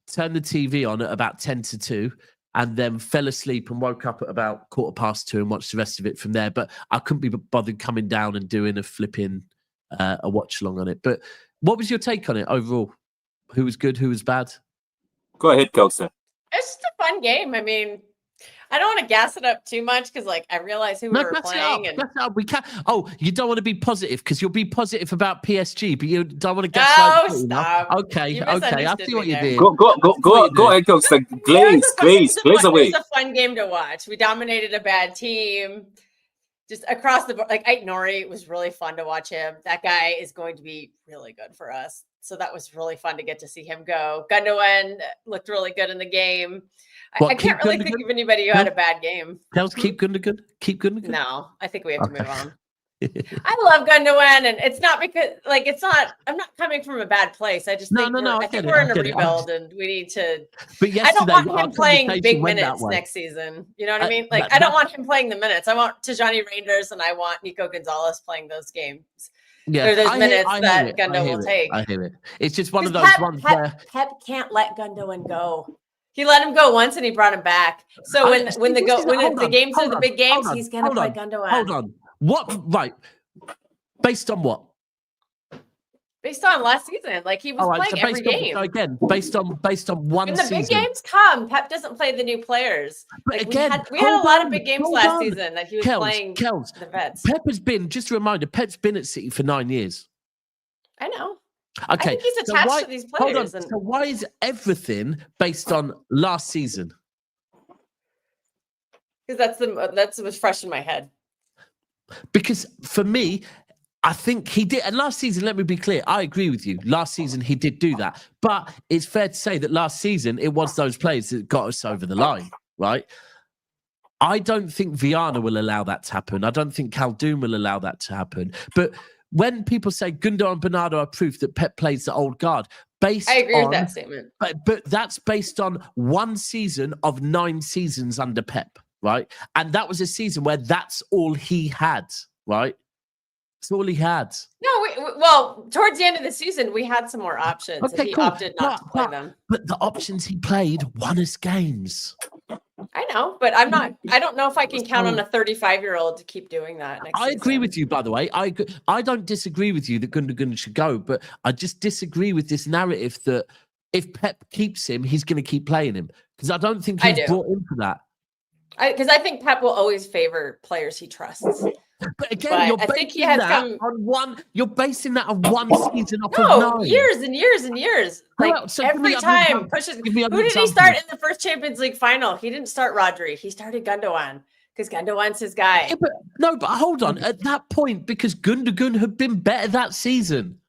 turned the TV on at about 10 to 2, and then fell asleep and woke up at about 2:15 and watched the rest of it from there. But I couldn't be bothered coming down and doing a flipping a watch along on it. But what was your take on it overall? Who was good? Who was bad? Go ahead, Kelsa. It's just a fun game. I mean, I don't want to gas it up too much because, I realize who we were playing. We can't. Oh, you don't want to be positive because you'll be positive about PSG, but you don't want to gaslight. Oh, stop! Okay. I see what you did. Go ahead, Costa. Glaze away. It was a fun game to watch. We dominated a bad team, just across the board. Ait Nouri, was really fun to watch him. That guy is going to be really good for us. So that was really fun to get to see him go. Gundogan looked really good in the game. I can't really think of anybody who had a bad game. Keep Gundogan? Keep Gundogan? No, I think we have to move on. I love Gundogan, and it's not because, I'm not coming from a bad place. I just think we're in a rebuild, and we need to. But I don't want him playing big minutes next season. You know what I mean? I don't want him playing the minutes. I want Tijani Reinders, and I want Nico Gonzalez playing those games. Yeah, or those minutes that Gundogan will take. I hear it. It's just one of those ones where Pep can't let Gundogan go. He let him go once and he brought him back. So when the games are the big games, he's gonna play Gundogan. Hold on. What? Right. Based on what? Based on last season, he was playing every game. Again, based on one when season. The big games come, Pep doesn't play the new players. We had a lot of big games last season that he was playing the vets. Pep has been, just a reminder, Pep's been at City for 9 years. I know. Okay, I think he's attached to these players. So why is everything based on last season? Because that's what's fresh in my head. Because for me, I think he did. And last season, let me be clear, I agree with you. Last season, he did do that. But it's fair to say that last season, it was those players that got us over the line, right? I don't think Viana will allow that to happen. I don't think Khaldoon will allow that to happen. But when people say Gundo and Bernardo are proof that Pep plays the old guard, I agree with that statement. But that's based on one season of 9 seasons under Pep, right? And that was a season where that's all he had, right? That's all he had. No, towards the end of the season, we had some more options. Okay, he opted not to play them. But the options he played won us games. I know, but I don't know if I can count on a 35-year-old to keep doing that next season. Agree with you, by the way. I don't disagree with you that Gundogan should go, but I just disagree with this narrative that if Pep keeps him, he's going to keep playing him. Because I don't think he's brought into that. Because I think Pep will always favor players he trusts. But again, you're basing that on one season off of 9. Years and years and years. Every time pushes. Who did he start in the first Champions League final? He didn't start Rodri. He started Gundogan because Gundogan's his guy. Yeah, but hold on. At that point, because Gundogan had been better that season.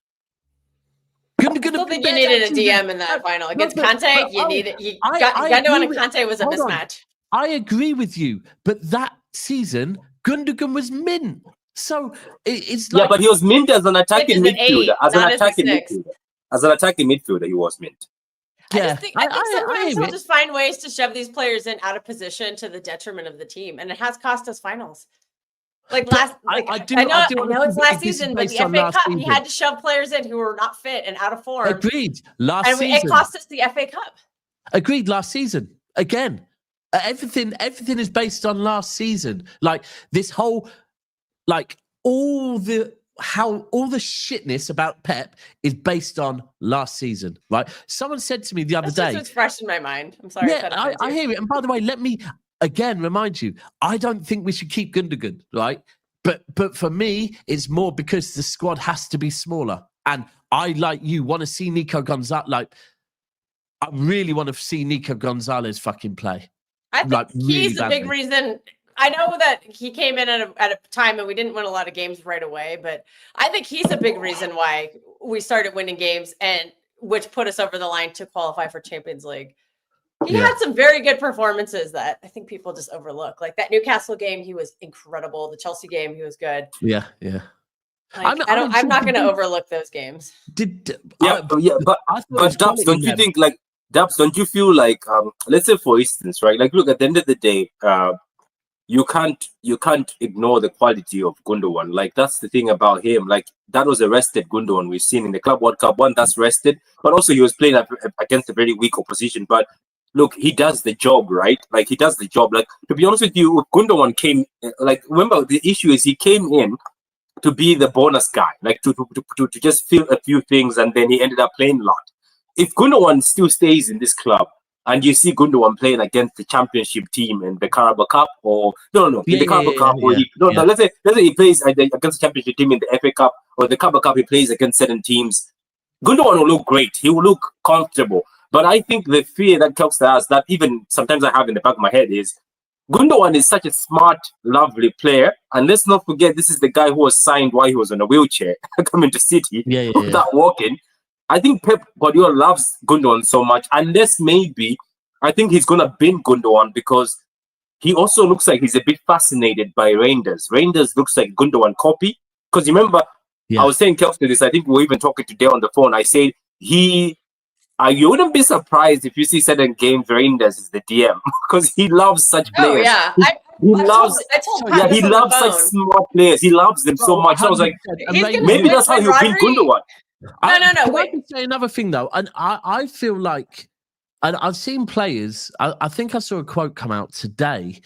I still think you needed a DM in that final against Conte. Gundogan and Conte was a mismatch. I agree with you, but that season, Gundogan was mint. So it's like... Yeah, but he was mint as an attacking midfielder. As an attacking midfielder, he was mint. Yeah, I think sometimes he'll just find ways to shove these players in out of position to the detriment of the team, and it has cost us finals. Like last, I know it's last season, but the FA Cup, he had to shove players in who were not fit and out of form. Agreed. It cost us the FA Cup. Agreed. Last season, again, everything is based on last season. Like this whole, like all the shitness about Pep is based on last season, right? Someone said to me the other day, it's fresh in my mind. I'm sorry. Yeah, I hear it. And by the way, let me again remind you, I don't think we should keep Gundogan, right? But for me, it's more because the squad has to be smaller. And I, like you, want to see Nico Gonzalez. Like, I really want to see Nico Gonzalez fucking play. I think he's a big reason. I know that he came in at a time and we didn't win a lot of games right away, but I think he's a big reason why we started winning games, and which put us over the line to qualify for Champions League. He had some very good performances that I think people just overlook. Like that Newcastle game, he was incredible. The Chelsea game, he was good. Yeah. Like, I'm not going to overlook those games. But Dubs, don't you think like Dubs? Don't you feel like let's say for instance, right? Like, look, at the end of the day, you can't ignore the quality of Gundogan. Like that's the thing about him. Like that was a rested Gundogan we've seen in the Club World Cup. One that's rested, but also he was playing against a very weak opposition. But look, he does the job, right? Like he does the job. Like to be honest with you, Gundogan came. Like remember the issue is he came in to be the bonus guy, like to just fill a few things, and then he ended up playing a lot. If Gundogan still stays in this club, and you see Gundogan playing against the championship team in the Carabao Cup, or the Carabao Cup, or let's say he plays against the championship team in the FA Cup or the Carabao Cup, he plays against certain teams. Gundogan will look great. He will look comfortable. But I think the fear that comes to us, that even sometimes I have in the back of my head, is Gundogan is such a smart, lovely player, and let's not forget this is the guy who was signed while he was in a wheelchair coming to City without walking. I think Pep Guardiola loves Gundogan so much, unless maybe I think he's going to bin Gundogan because he also looks like he's a bit fascinated by Reinders. Reinders looks like Gundogan copy. Because remember, I was saying Kelsey this, I think we were even talking today on the phone. I said you wouldn't be surprised if you see certain games Reinders is the DM because he loves such players. Oh, yeah. He loves such smart players. He loves them so much. So I was like, maybe that's how he'll bin Gundogan. No. I can say another thing though, and I feel like, and I've seen players. I think I saw a quote come out today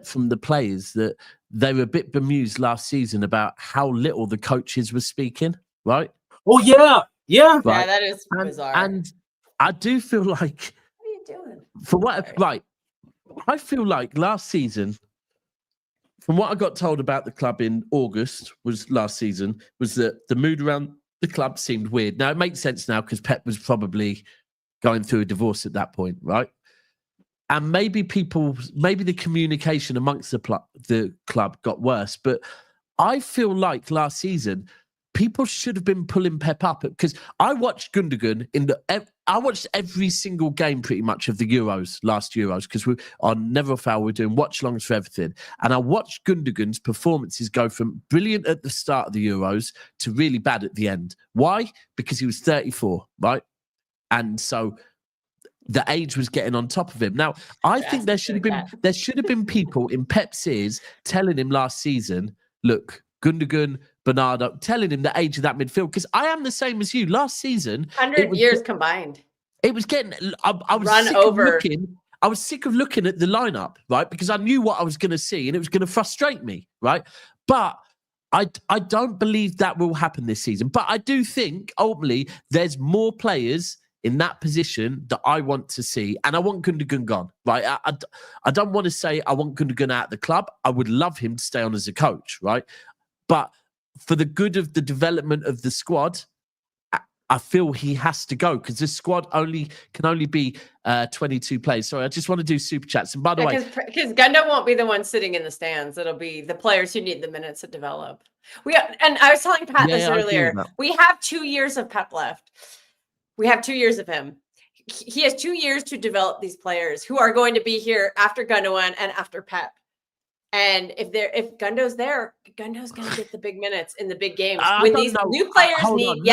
from the players that they were a bit bemused last season about how little the coaches were speaking. Right? Oh yeah. Right? Yeah, that is bizarre. And I do feel like, what are you doing? I feel like last season, from what I got told about the club in August was that the mood around the club seemed weird. Now, it makes sense now because Pep was probably going through a divorce at that point, right? And maybe the communication amongst the club got worse. But I feel like last season, people should have been pulling Pep up because I watched Gundogan I watched every single game pretty much of the last Euros, because we on Never Foul we're doing watch-alongs for everything. And I watched Gundogan's performances go from brilliant at the start of the Euros to really bad at the end. Why? Because he was 34, right? And so the age was getting on top of him. Now, I think there should have been people in Pep's ears telling him last season, look, Gundogan, Bernardo, telling him the age of that midfield, because I am the same as you. Last season, 100 years combined. It was getting. I was sick of looking at the lineup, right? Because I knew what I was going to see, and it was going to frustrate me, right? But I don't believe that will happen this season. But I do think ultimately there's more players in that position that I want to see, and I want Gundogan gone, right? I don't want to say I want Gundogan out of the club. I would love him to stay on as a coach, right? But for the good of the development of the squad, I feel he has to go because the squad can only be 22 players. Sorry, I just want to do super chats. And by the way, because Gundo won't be the one sitting in the stands. It'll be the players who need the minutes to develop. And I was telling Pat this earlier. We have 2 years of Pep left. We have 2 years of him. he has 2 years to develop these players who are going to be here after Gundogan and after Pep. And if Gundo's there, Gundo's going to get the big minutes in the big games. When these new players need,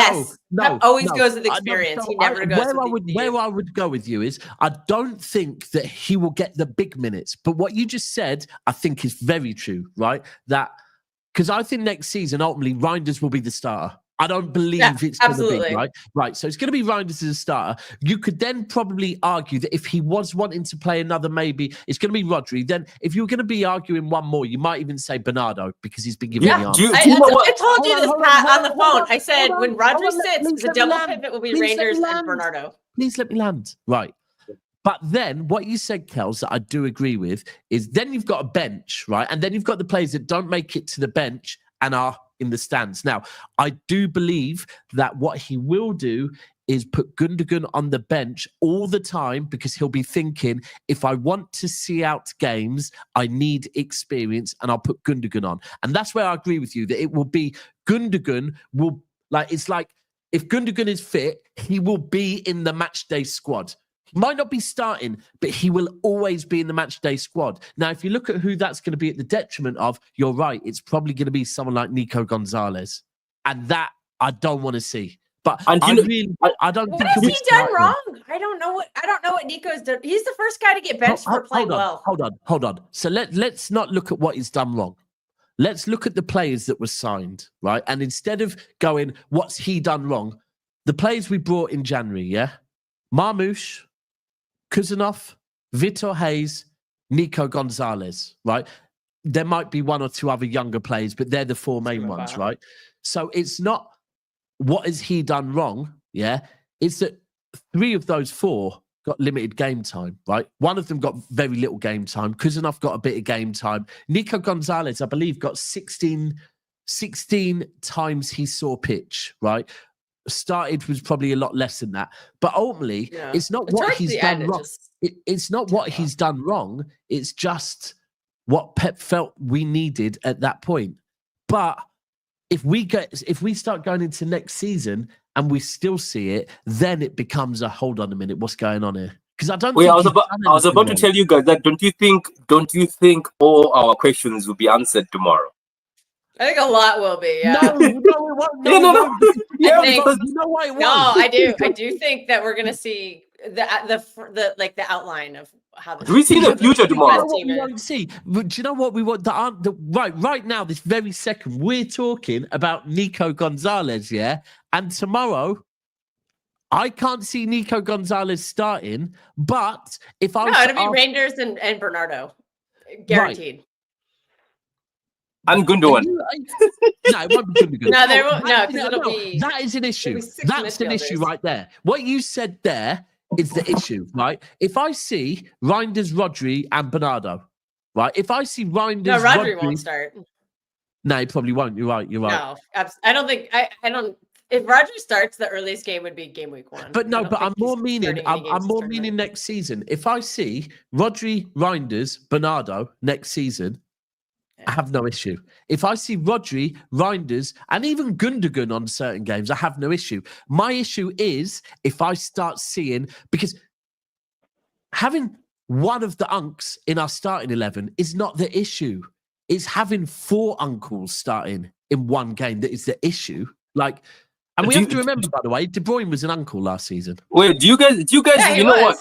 Pep always goes with experience. He never goes with where I would go with you is, I don't think that he will get the big minutes. But what you just said, I think is very true, right? That because I think next season, ultimately, Reinders will be the starter. I don't believe it's going to be, right? Right. So it's going to be Reinders as a starter. You could then probably argue that if he was wanting to play another, maybe it's going to be Rodri. Then if you're going to be arguing one more, you might even say Bernardo because he's been given the answer. I told you this, Pat, on the phone. I said when Rodri sits, the double pivot will be Reinders and Bernardo. Please let me land. Right. But then what you said, Kels, that I do agree with, is then you've got a bench, right? And then you've got the players that don't make it to the bench and are in the stands. Now, I do believe that what he will do is put Gundogan on the bench all the time because he'll be thinking, if I want to see out games, I need experience and I'll put Gundogan on. And that's where I agree with you, that it will be Gundogan will, it's like if Gundogan is fit, he will be in the match day squad. He might not be starting, but he will always be in the match day squad. Now, if you look at who that's going to be at the detriment of, you're right. It's probably going to be someone like Nico Gonzalez. And that I don't want to see. But I don't think what has he done wrong? I don't know what Nico's done. He's the first guy to get benched for playing well. Hold on. So let's not look at what he's done wrong. Let's look at the players that were signed, right? And instead of going, what's he done wrong? The players we brought in January, yeah? Marmoush, Kuzanov, Vitor Hayes, Nico Gonzalez, right? There might be one or two other younger players, but they're the four main ones, right? So it's not what has he done wrong, yeah? It's that 3 of those 4 got limited game time, right? One of them got very little game time. Kuzanov got a bit of game time. Nico Gonzalez, I believe, got 16 times he saw pitch, right? Started was probably a lot less than that, but ultimately it's not what he's done wrong. It's not what he's done wrong. It's just what Pep felt we needed at that point. But if we start going into next season and we still see it, then it becomes a hold on a minute, what's going on here? Because I don't. Wait, I was about to tell you guys that don't you think all our questions will be answered tomorrow? I think a lot will be. Yeah. No, it won't. No. Yeah, because you know why it won't. No, I do think that we're gonna see the outline of how. Do we see the future tomorrow? We won't see. Do you know what we want? Right now, this very second, we're talking about Nico Gonzalez, yeah. And tomorrow, I can't see Nico Gonzalez starting. But if I it'll be Reinders and Bernardo, guaranteed. Right. And Gundogan. No, it won't be Gundogan. No, there won't. No, because it'll be. That is an issue. That's an issue right there. What you said there is the issue, right? If I see Reinders, Rodri, and Bernardo, right? If I see Reinders, Rodri won't start. No, he probably won't. You're right. No, I don't think. I don't. If Rodri starts, the earliest game would be game week 1. But no, but I'm more meaning next season. If I see Rodri, Reinders, Bernardo next season, I have no issue. If I see Rodri, Reinders, and even Gundogan on certain games, I have no issue. My issue is if I start seeing, because having one of the unks in our starting 11 is not the issue. It's having 4 uncles starting in one game that is the issue. And we have to remember, by the way, De Bruyne was an uncle last season. Wait, do you guys, you know what?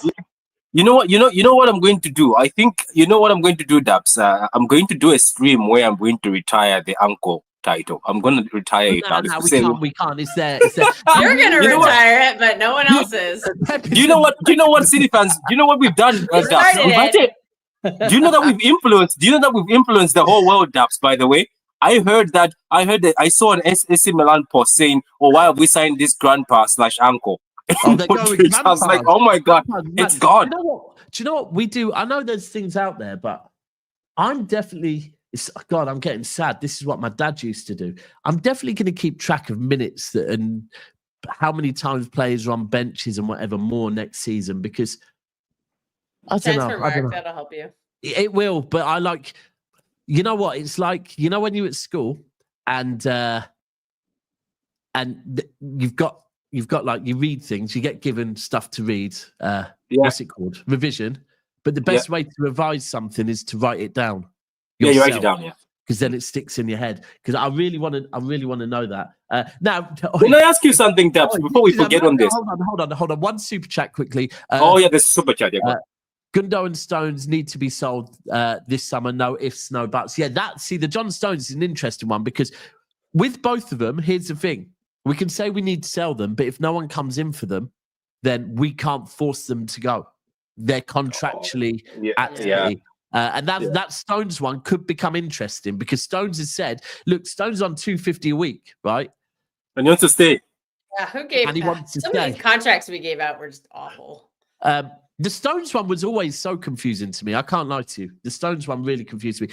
You know what I'm going to do? I think you know what I'm going to do, Dabs. I'm going to do a stream where I'm going to retire the uncle title. I'm going to retire it. No, we can't. It's there. You're going to retire it, but no one else is. Do you know what, City fans? Do you know what we've done, Dabs? Do you know that we've influenced? Do you know that we've influenced the whole world, Dabs? By the way, I saw an AC Milan post saying, "Oh, why have we signed this grandpa/uncle?" Oh, I was like, oh my God, it's gone. Do you know what we do? I know there's things out there, but I'm definitely, I'm getting sad. This is what my dad used to do. I'm definitely going to keep track of minutes and how many times players are on benches and whatever more next season, because I don't know. That'll help you. It will, but you know what? It's like, when you're at school and you've got you've got like, you read things, you get given stuff to read. What's it called? Revision. But the best way to revise something is to write it down. Yeah, you write it down, because then it sticks in your head. Because I really want to know that. Now, can I ask you something, Dubs, before we forget on this? Hold on. One super chat quickly. There's super chat. Gundo and Stones need to be sold this summer. No ifs, no buts. Yeah, the John Stones is an interesting one, because with both of them, here's the thing: we can say we need to sell them, but if no one comes in for them, then we can't force them to go. They're contractually and that Stones one could become interesting, because Stones has said, look, Stones on 250 a week, right? And he wants to stay. Yeah, who gave that? Some of these contracts we gave out were just awful. The Stones one was always so confusing to me. I can't lie to you. The Stones one really confused me.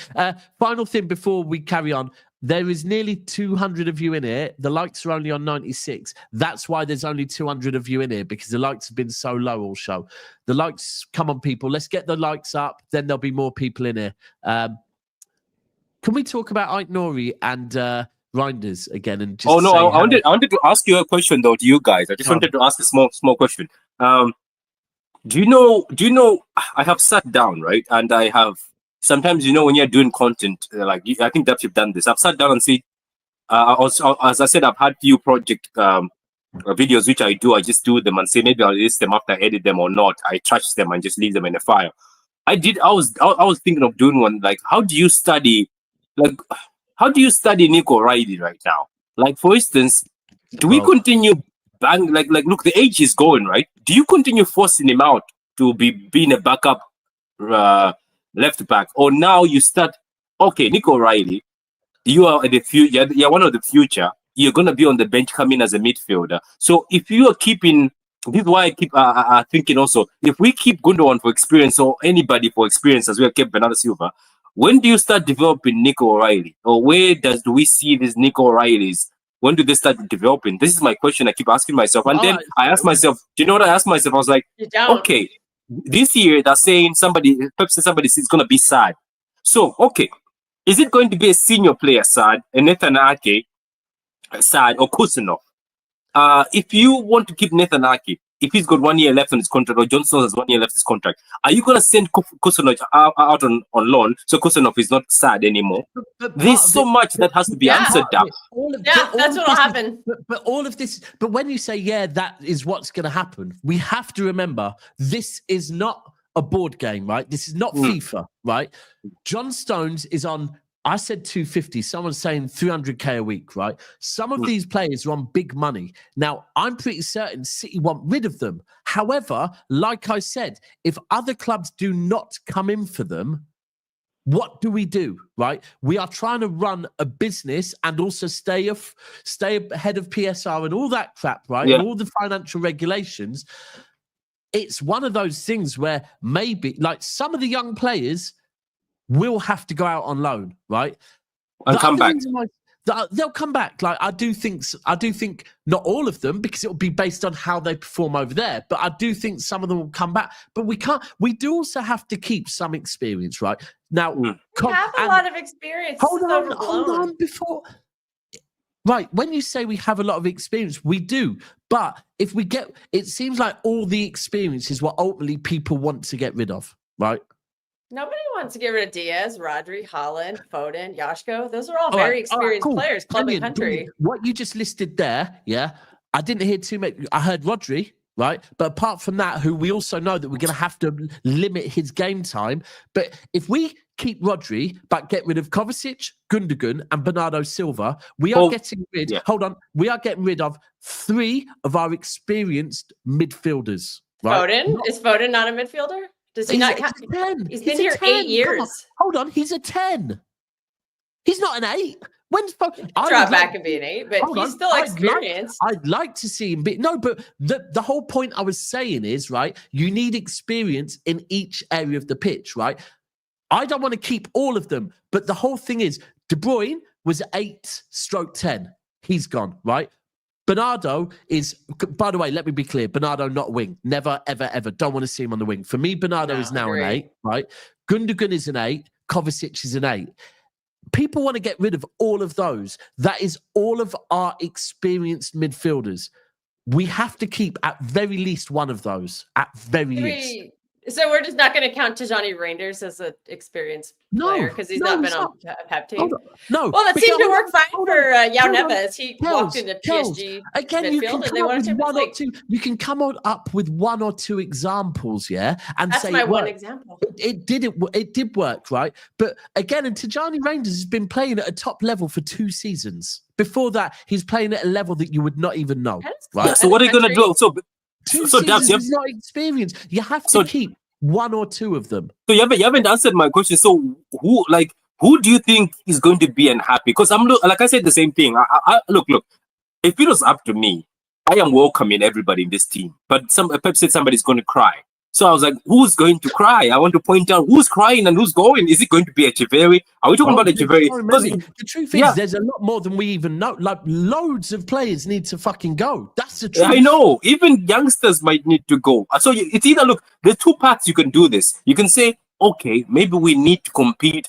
Final thing before we carry on. There is nearly 200 of you in here. The likes are only on 96. That's why there's only 200 of you in here, because the likes have been so low all show. The likes, come on, people. Let's get the likes up. Then there'll be more people in here. Can we talk about Ait Nouri and Reinders again? And just I wanted to ask you a question, though, to you guys. I just wanted to ask a small question. Do you know, I have sat down, right? And I have, sometimes, when you're doing content, I think that you've done this. I've sat down and said, as I said, I've had few project videos, which I do. I just do them and say, maybe I'll list them after I edit them or not. I trash them and just leave them in the file. I was thinking of doing one, like, how do you study Nico Riley right now? Like, for instance, do we continue look, the age is going, right? Do you continue forcing him out to being a backup left back, or now you start? Okay, Nico Riley, you are the future. You're one of the future. You're gonna be on the bench, coming as a midfielder. So if you are keeping, this is why I keep thinking also. If we keep Gundogan for experience, or anybody for experience, as we have kept Bernardo Silva, when do you start developing Nico Riley, or where do we see these Nico Rileys? When do they start developing? This is my question I keep asking myself. And then I ask myself, do you know what I asked myself? I was like, okay, this year they're saying Pep said somebody is going to be sad. So, okay, is it going to be a senior player sad, a Nathan Ake sad, or Kusanov? If you want to keep Nathan Ake, if he's got 1 year left on his contract, or Johnson has 1 year left on his contract, are you going to send Kusanov out on loan so Kusanov is not sad anymore? There's so much that has to be answered. That's what'll happen. But all of this, but when you say, that is what's going to happen, we have to remember this is not a board game, right? This is not FIFA, right? John Stones is on, I said 250. Someone's saying 300k a week, right? Some of these players are on big money. Now, I'm pretty certain City want rid of them. However, like I said, if other clubs do not come in for them, what do we do, right? We are trying to run a business and also stay ahead of PSR and all that crap, right? And all the financial regulations. It's one of those things where maybe, like, some of the young players will have to go out on loan, right? And come back. They'll come back. Like, I do think not all of them, because it will be based on how they perform over there. But I do think some of them will come back. But we do also have to keep some experience, right? Now, we have a lot of experience. Hold on before. Right, when you say we have a lot of experience, we do. But if we it seems like all the experience is what ultimately people want to get rid of, right? Nobody wants to get rid of Diaz, Rodri, Haaland, Foden, Yashko. Those are all very experienced players, club and country. Brilliant. What you just listed there, I didn't hear too much. I heard Rodri, right? But apart from that, who we also know that we're going to have to limit his game time. But if we keep Rodri, but get rid of Kovacic, Gundogan, and Bernardo Silva, we are getting rid. Hold on, we are getting rid of 3 of our experienced midfielders. Right? Is Foden not a midfielder? Does he not count? He's been here 8 years. Hold on, he's a 10. He's not an 8. When's Foden? Drop back and be an 8, but he's still experienced. I'd like to see him be. No, but the whole point I was saying is, right, you need experience in each area of the pitch, right? I don't want to keep all of them, but the whole thing is, De Bruyne was 8/10. He's gone, right? Bernardo is, by the way, let me be clear, Bernardo not wing. Never, ever, ever. Don't want to see him on the wing. For me, Bernardo is now an 8, right? Gundogan is an 8. Kovacic is an 8. People want to get rid of all of those. That is all of our experienced midfielders. we have to keep at very least one of those. At very least. So we're just not going to count Tijani Reinders as an experienced player because he's not been on a Pep team. No. Well, that seemed to work fine for João Neves. He walked into PSG again. Midfield, You can and come they up wanted with him one or two. You can come up with one or two examples, yeah, and that's say my one example. It did work, right? But again, and Tijani Reinders has been playing at a top level for 2 seasons. Before that, he's playing at a level that you would not even know, right? So what are you going to do? So 2 seasons is not experience. You have to keep 1 or 2 of them. So you haven't answered my question. So who do you think is going to be unhappy? Because like I said the same thing. Look. If it was up to me, I am welcoming everybody in this team. But Pep said somebody's going to cry. So I was like, who's going to cry? I want to point out who's crying and who's going. Is it going to be Echeverri? Are we talking about Echeverri? The truth is, there's a lot more than we even know. Like, loads of players need to fucking go. That's the truth. I know. Even youngsters might need to go. So it's either, look, there's 2 paths you can do this. You can say, okay, maybe we need to compete.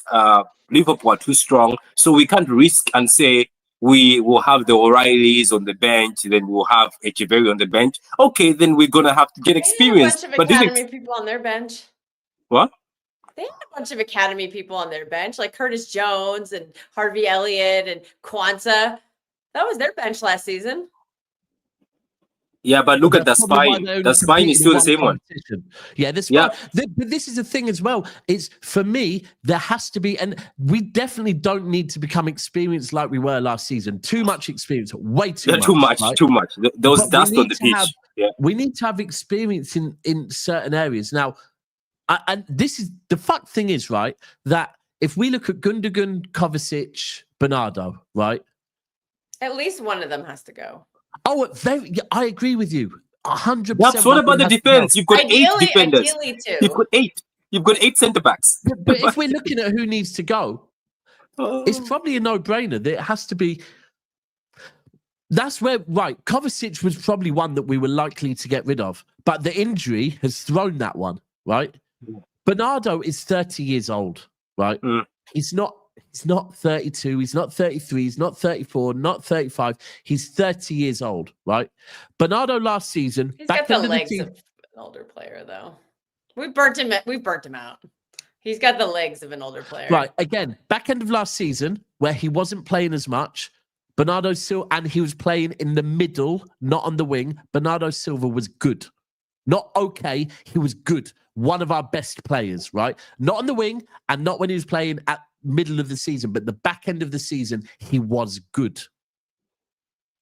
Liverpool are too strong, so we can't risk and say, we will have the O'Reillys on the bench, then we'll have Echeverri on the bench. Okay, then we're going to have to get experience. They had a bunch of academy people on their bench. What? They had a bunch of academy people on their bench, like Curtis Jones and Harvey Elliott and Kwanzaa. That was their bench last season. Yeah, but look at the spine. The spine is still the same one. Yeah, the spine. But this is the thing as well. It's, for me, there has to be, and we definitely don't need to become experienced like we were last season. Too much experience, way too much. Too much, right? too much. There was dust on the pitch. We need to have experience in certain areas. Now, and this is, the fuck thing is, right, that if we look at Gundogan, Kovacic, Bernardo, right? At least one of them has to go. Oh, I agree with you. 100%. That's what about the defense? You've got 8 defenders. You've got 8. You've got 8 centre backs. But if we're looking at who needs to go, it's probably a no-brainer. There has to be. That's where, right, Kovacic was probably one that we were likely to get rid of, but the injury has thrown that one, right? Bernardo is 30 years old, right? He's not 32, he's not 33, he's not 34, not 35. He's 30 years old, right? Bernardo last season. He's got the legs of an older player, though. We've burnt him out. He's got the legs of an older player. Right. Again, back end of last season, where he wasn't playing as much, Bernardo Silva, and he was playing in the middle, not on the wing. Bernardo Silva was good. Not okay, he was good. One of our best players, right? Not on the wing, and not when he was playing at middle of the season, but the back end of the season, he was good.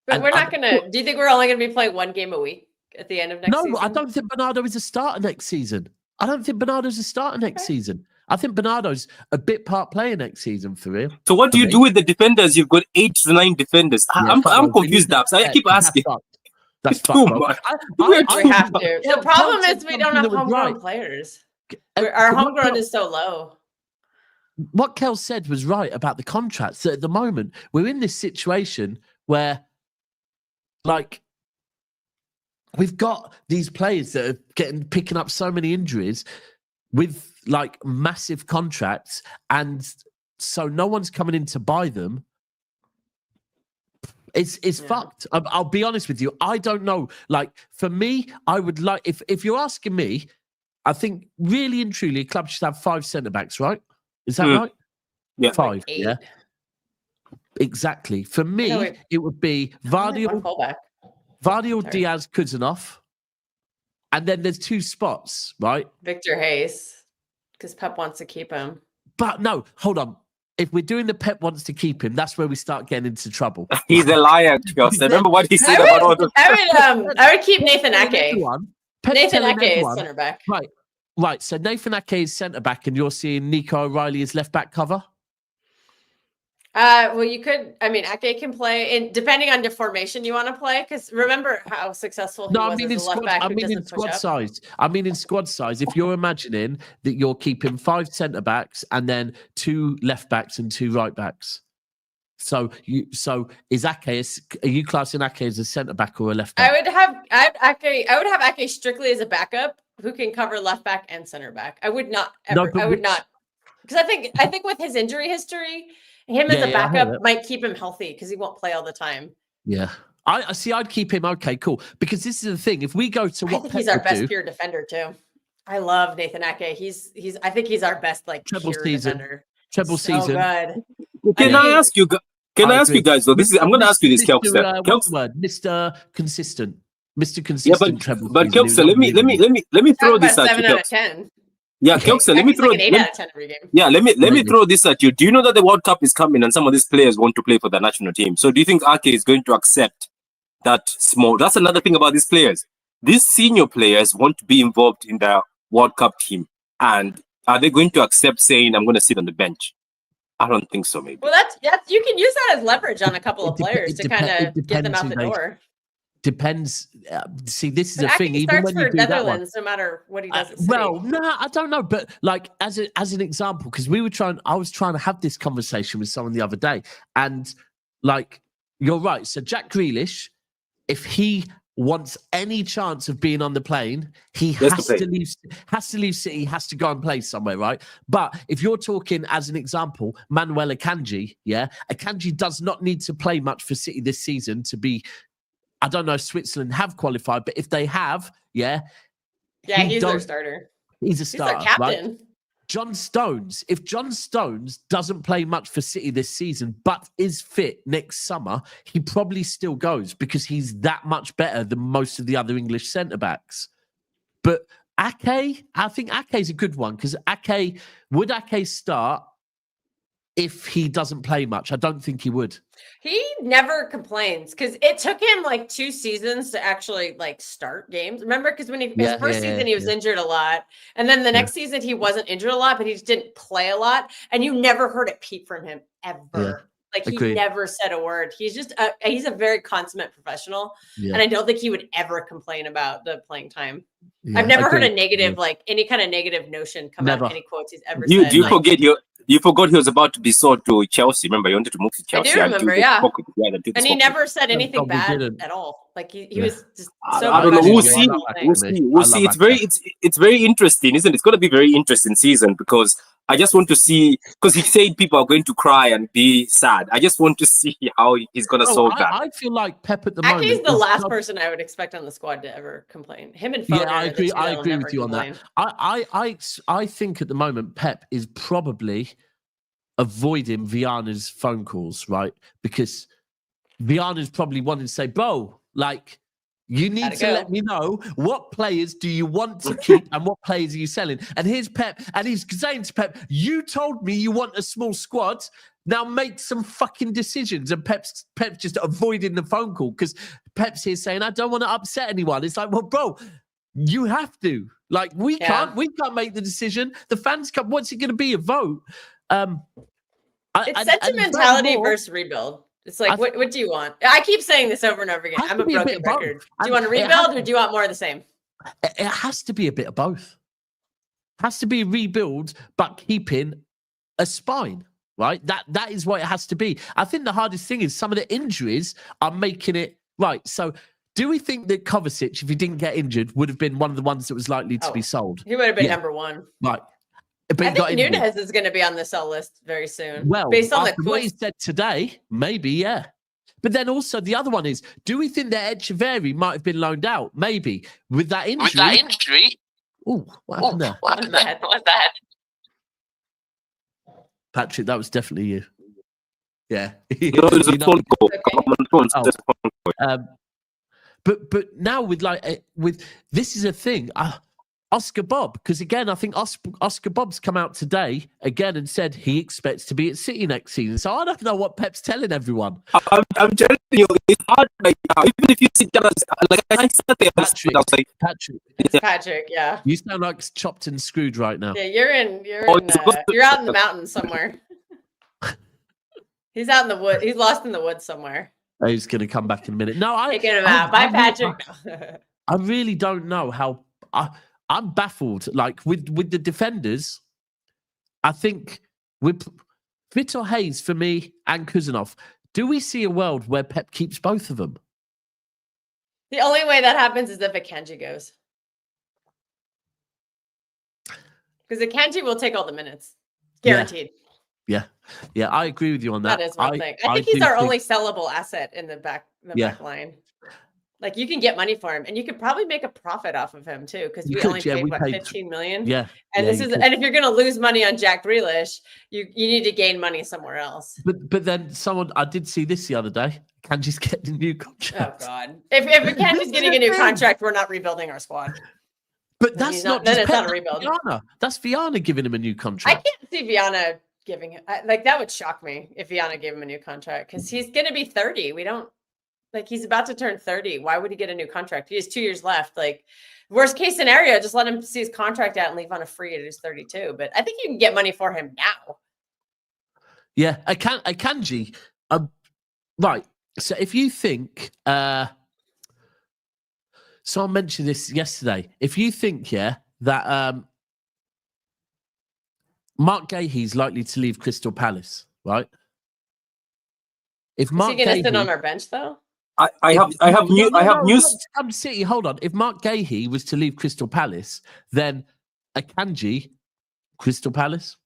But we're not going to... Do you think we're only going to be playing 1 game a week at the end of next season? No, I don't think Bernardo is a starter next season. I think Bernardo's a bit part player next season for real. So what do you do with the defenders? You've got 8 to 9 defenders. I'm confused, Dabs. I keep asking. That's too much. We have to. The problem is we don't have homegrown players. Our homegrown is so low. What Kel said was right about the contracts. That at the moment, we're in this situation where, like, we've got these players that are picking up so many injuries with, like, massive contracts, and so no one's coming in to buy them. It's fucked. I'll be honest with you. I don't know. Like, for me, I would like, if you're asking me, I think really and truly a club should have 5 centre-backs, right? Is that right? Yeah. 5, like 8. yeah. Exactly. For me, it would be Vardy Diaz, Kuzanov. And then there's 2 spots, right? Victor Hayes, because Pep wants to keep him. But no, hold on. If we're doing the Pep wants to keep him, that's where we start getting into trouble. He's a liar, Costa. Remember what he said about all the... I would keep Nathan Ake. Nathan Ake is centre back. Right. So Nathan Ake is centre back, and you're seeing Nico O'Reilly as left back cover. Well, you could. I mean, Ake can play in depending on the formation you want to play. Because remember how successful he was as a left back. I mean in squad size. I mean in squad size. If you're imagining that you're keeping 5 centre backs and then 2 left backs and 2 right backs. So is Ake? Are you classing Ake as a centre back or a left back? I would have Ake strictly as a backup who can cover left back and centre back. I would not ever. I would not, because I think with his injury history, him as a backup might keep him healthy because he won't play all the time. Yeah. I see. I'd keep him. Okay, cool. Because this is the thing. If we go to what I think he's our best pure defender too. I love Nathan Ake. He's. I think he's our best treble pure season. Defender. Treble so season. Good. Can I ask you? Can I ask you guys though? I'm going to ask you this, Kelster. What's the word? Mr. Consistent. Mr. Consistent. Treble but season. Kelster, let me throw this at you. 7 out of 10. Yeah, Kelster, let me throw like an 8 out of 10 every game. Yeah, let me throw this at you. Do you know that the World Cup is coming and some of these players want to play for the national team? So do you think Ake is going to accept that small? That's another thing about these players. These senior players want to be involved in the World Cup team, and are they going to accept saying, "I'm going to sit on the bench"? I don't think so. Maybe. Well, that's you can use that as leverage on a couple of players to kind of get them out the door. Depends. See, this is but a thing. Even when you do Netherlands, no matter what he does. Well, no, I don't know. But like as an example, because I was trying to have this conversation with someone the other day, and like you're right. So Jack Grealish, if he wants any chance of being on the plane, he has to leave City, has to go and play somewhere, right? But if you're talking as an example, Manuel Akanji, Akanji does not need to play much for City this season to be. I don't know if Switzerland have qualified, but if they have, he's their starter. He's a starter, he's their captain. Right? John Stones, if John Stones doesn't play much for City this season, but is fit next summer, he probably still goes because he's that much better than most of the other English centre-backs. But Ake, I think Ake's a good one because would Ake start if he doesn't play much? I don't think he would. He never complains because it took him like 2 seasons to actually like start games. Remember, because when his first season he was injured a lot, and then the next season he wasn't injured a lot, but he just didn't play a lot, and you never heard it peep from him ever. Yeah. Like he never said a word. He's just he's a very consummate professional, and I don't think he would ever complain about the playing time. Yeah, I've never heard a negative, like any kind of negative notion come out of any quotes he's ever said. Do you forget you forgot he was about to be sold to Chelsea. Remember, he wanted to move to Chelsea. I do remember, and he never said anything bad at all. Like he was just so. I don't know. We'll see. It's very interesting, isn't it? It's going to be a very interesting season because I just want to see, because he said people are going to cry and be sad. I just want to see how he's going to solve that. I feel like Pep at the moment. He's the last person I would expect on the squad to ever complain. Him and Foden. Yeah, I agree with you on that. I think at the moment Pep is probably avoiding Viana's phone calls, right? Because Viana's probably wanting to say, bro, like, you need to let me know what players do you want to keep and what players are you selling. And here's Pep, and he's saying to Pep, you told me you want a small squad. Now make some fucking decisions. And Pep's just avoiding the phone call because Pep's here saying, I don't want to upset anyone. It's like, well, bro, you have to. Like, we can't make the decision. The fans can't. What's it going to be? A vote? It's sentimentality versus rebuild. It's like, what do you want? I keep saying this over and over again. I'm a broken record. Do you want to rebuild or do you want more of the same? It has to be a bit of both. It has to be a rebuild, but keeping a spine, right? That is what it has to be. I think the hardest thing is some of the injuries are making it right. So do we think that Kovacic, if he didn't get injured, would have been one of the ones that was likely to be sold? He would have been number one. Right. But I think Nunez is going to be on the sell list very soon. Well, based on what he said today, maybe, yeah. But then also the other one is, do we think that Echeverri might have been loaned out? Maybe. With that injury. Oh, what happened there? What was that? Patrick, that was definitely you. Yeah. There's a phone call. But now with this is a thing. Oscar Bobb, because again, I think Oscar Bobb's come out today again and said he expects to be at City next season. So I don't know what Pep's telling everyone. I'm telling you, it's hard right now. Even if you sit down, like I said there, Patrick, yeah. You sound like chopped and screwed right now. Yeah, you're out in the mountains somewhere. He's out in the wood. He's lost in the woods somewhere. Oh, he's going to come back in a minute. No, taking him out. Bye, Patrick. I really don't know how. I'm baffled. Like with the defenders, I think with Vitor Hayes for me and Kuzanov, do we see a world where Pep keeps both of them? The only way that happens is if Akanji goes. Because Akanji will take all the minutes. Guaranteed. Yeah, I agree with you on that. That is one thing. I think he's our only sellable asset in the back line. Like you can get money for him, and you could probably make a profit off of him too, because we only paid 15 million. Yeah, and and if you're going to lose money on Jack Grealish, you need to gain money somewhere else. But then I did see this the other day. Kanji's getting a new contract. Oh God! If Kanji's getting a new contract, we're not rebuilding our squad. But that's not a rebuild. That's Viana giving him a new contract. I can't see Viana giving him that would shock me if Viana gave him a new contract, because he's going to be 30. We don't. Like, he's about to turn 30. Why would he get a new contract? He has 2 years left. Like, worst case scenario, just let him see his contract out and leave on a free at his 32. But I think you can get money for him now. Yeah, Kanji. Right. So if you think, someone mentioned this yesterday. If you think, that Mark Gahey's likely to leave Crystal Palace, right? If Mark Is he going to sit on our bench though? I have news. City, hold on. If Mark Gahey was to leave Crystal Palace, then Akanji, Crystal Palace.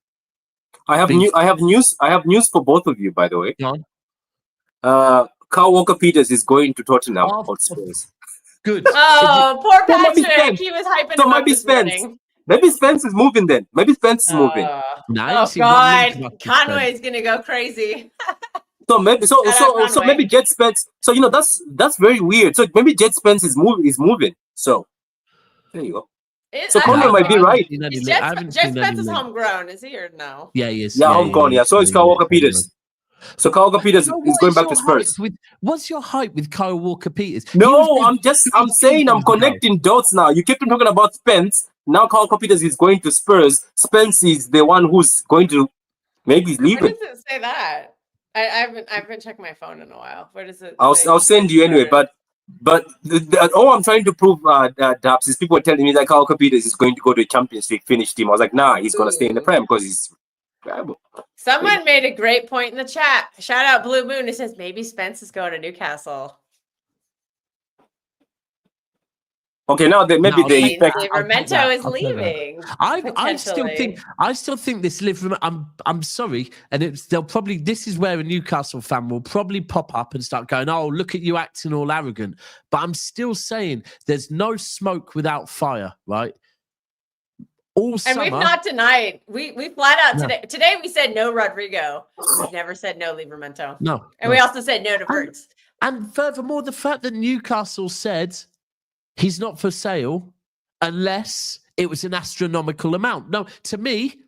I have news for both of you, by the way. Go on. Kyle Walker-Peters is going to Tottenham Spurs. Good. Oh, poor Patrick. He was hyping him up this morning. Maybe Spence is moving then. Maybe Spence is moving. Oh God, Conway's gonna go crazy. So maybe Jet Spence. So that's very weird. So maybe Jet Spence is moving. So there you go. So Conway might be right. Jet Spence is homegrown, is he or no? Yeah, he is. Yeah, homegrown. Yeah. So is Kyle Walker-Peters. So Kyle Walker-Peters is going back to Spurs. What's your hype with Kyle Walker-Peters? No, I'm saying I'm connecting dots now. You kept on talking about Spence. Now Kyle Walker-Peters is going to Spurs. Spence is the one who's going to maybe leave it. Where does it say that? I haven't checked my phone in a while. Where does it? I'll send you anyway. But all I'm trying to prove, Daps, is people are telling me that Kyle Walker-Peters is going to go to a Champions League finish team. I was like, nah, he's going to stay in the Prem because he's incredible. Someone made a great point in the chat. Shout out Blue Moon. It says maybe Spence is going to Newcastle. Okay, now maybe the effect. Livramento is leaving. I still think this Livramento. I'm sorry, and they'll probably. This is where a Newcastle fan will probably pop up and start going, "Oh, look at you acting all arrogant." But I'm still saying there's no smoke without fire, right? All summer, and we've not denied. We flat out today we said no Rodrygo. We've never said no Livramento. No, and we also said no to Verts. And furthermore, the fact that Newcastle said he's not for sale unless it was an astronomical amount. No, to me,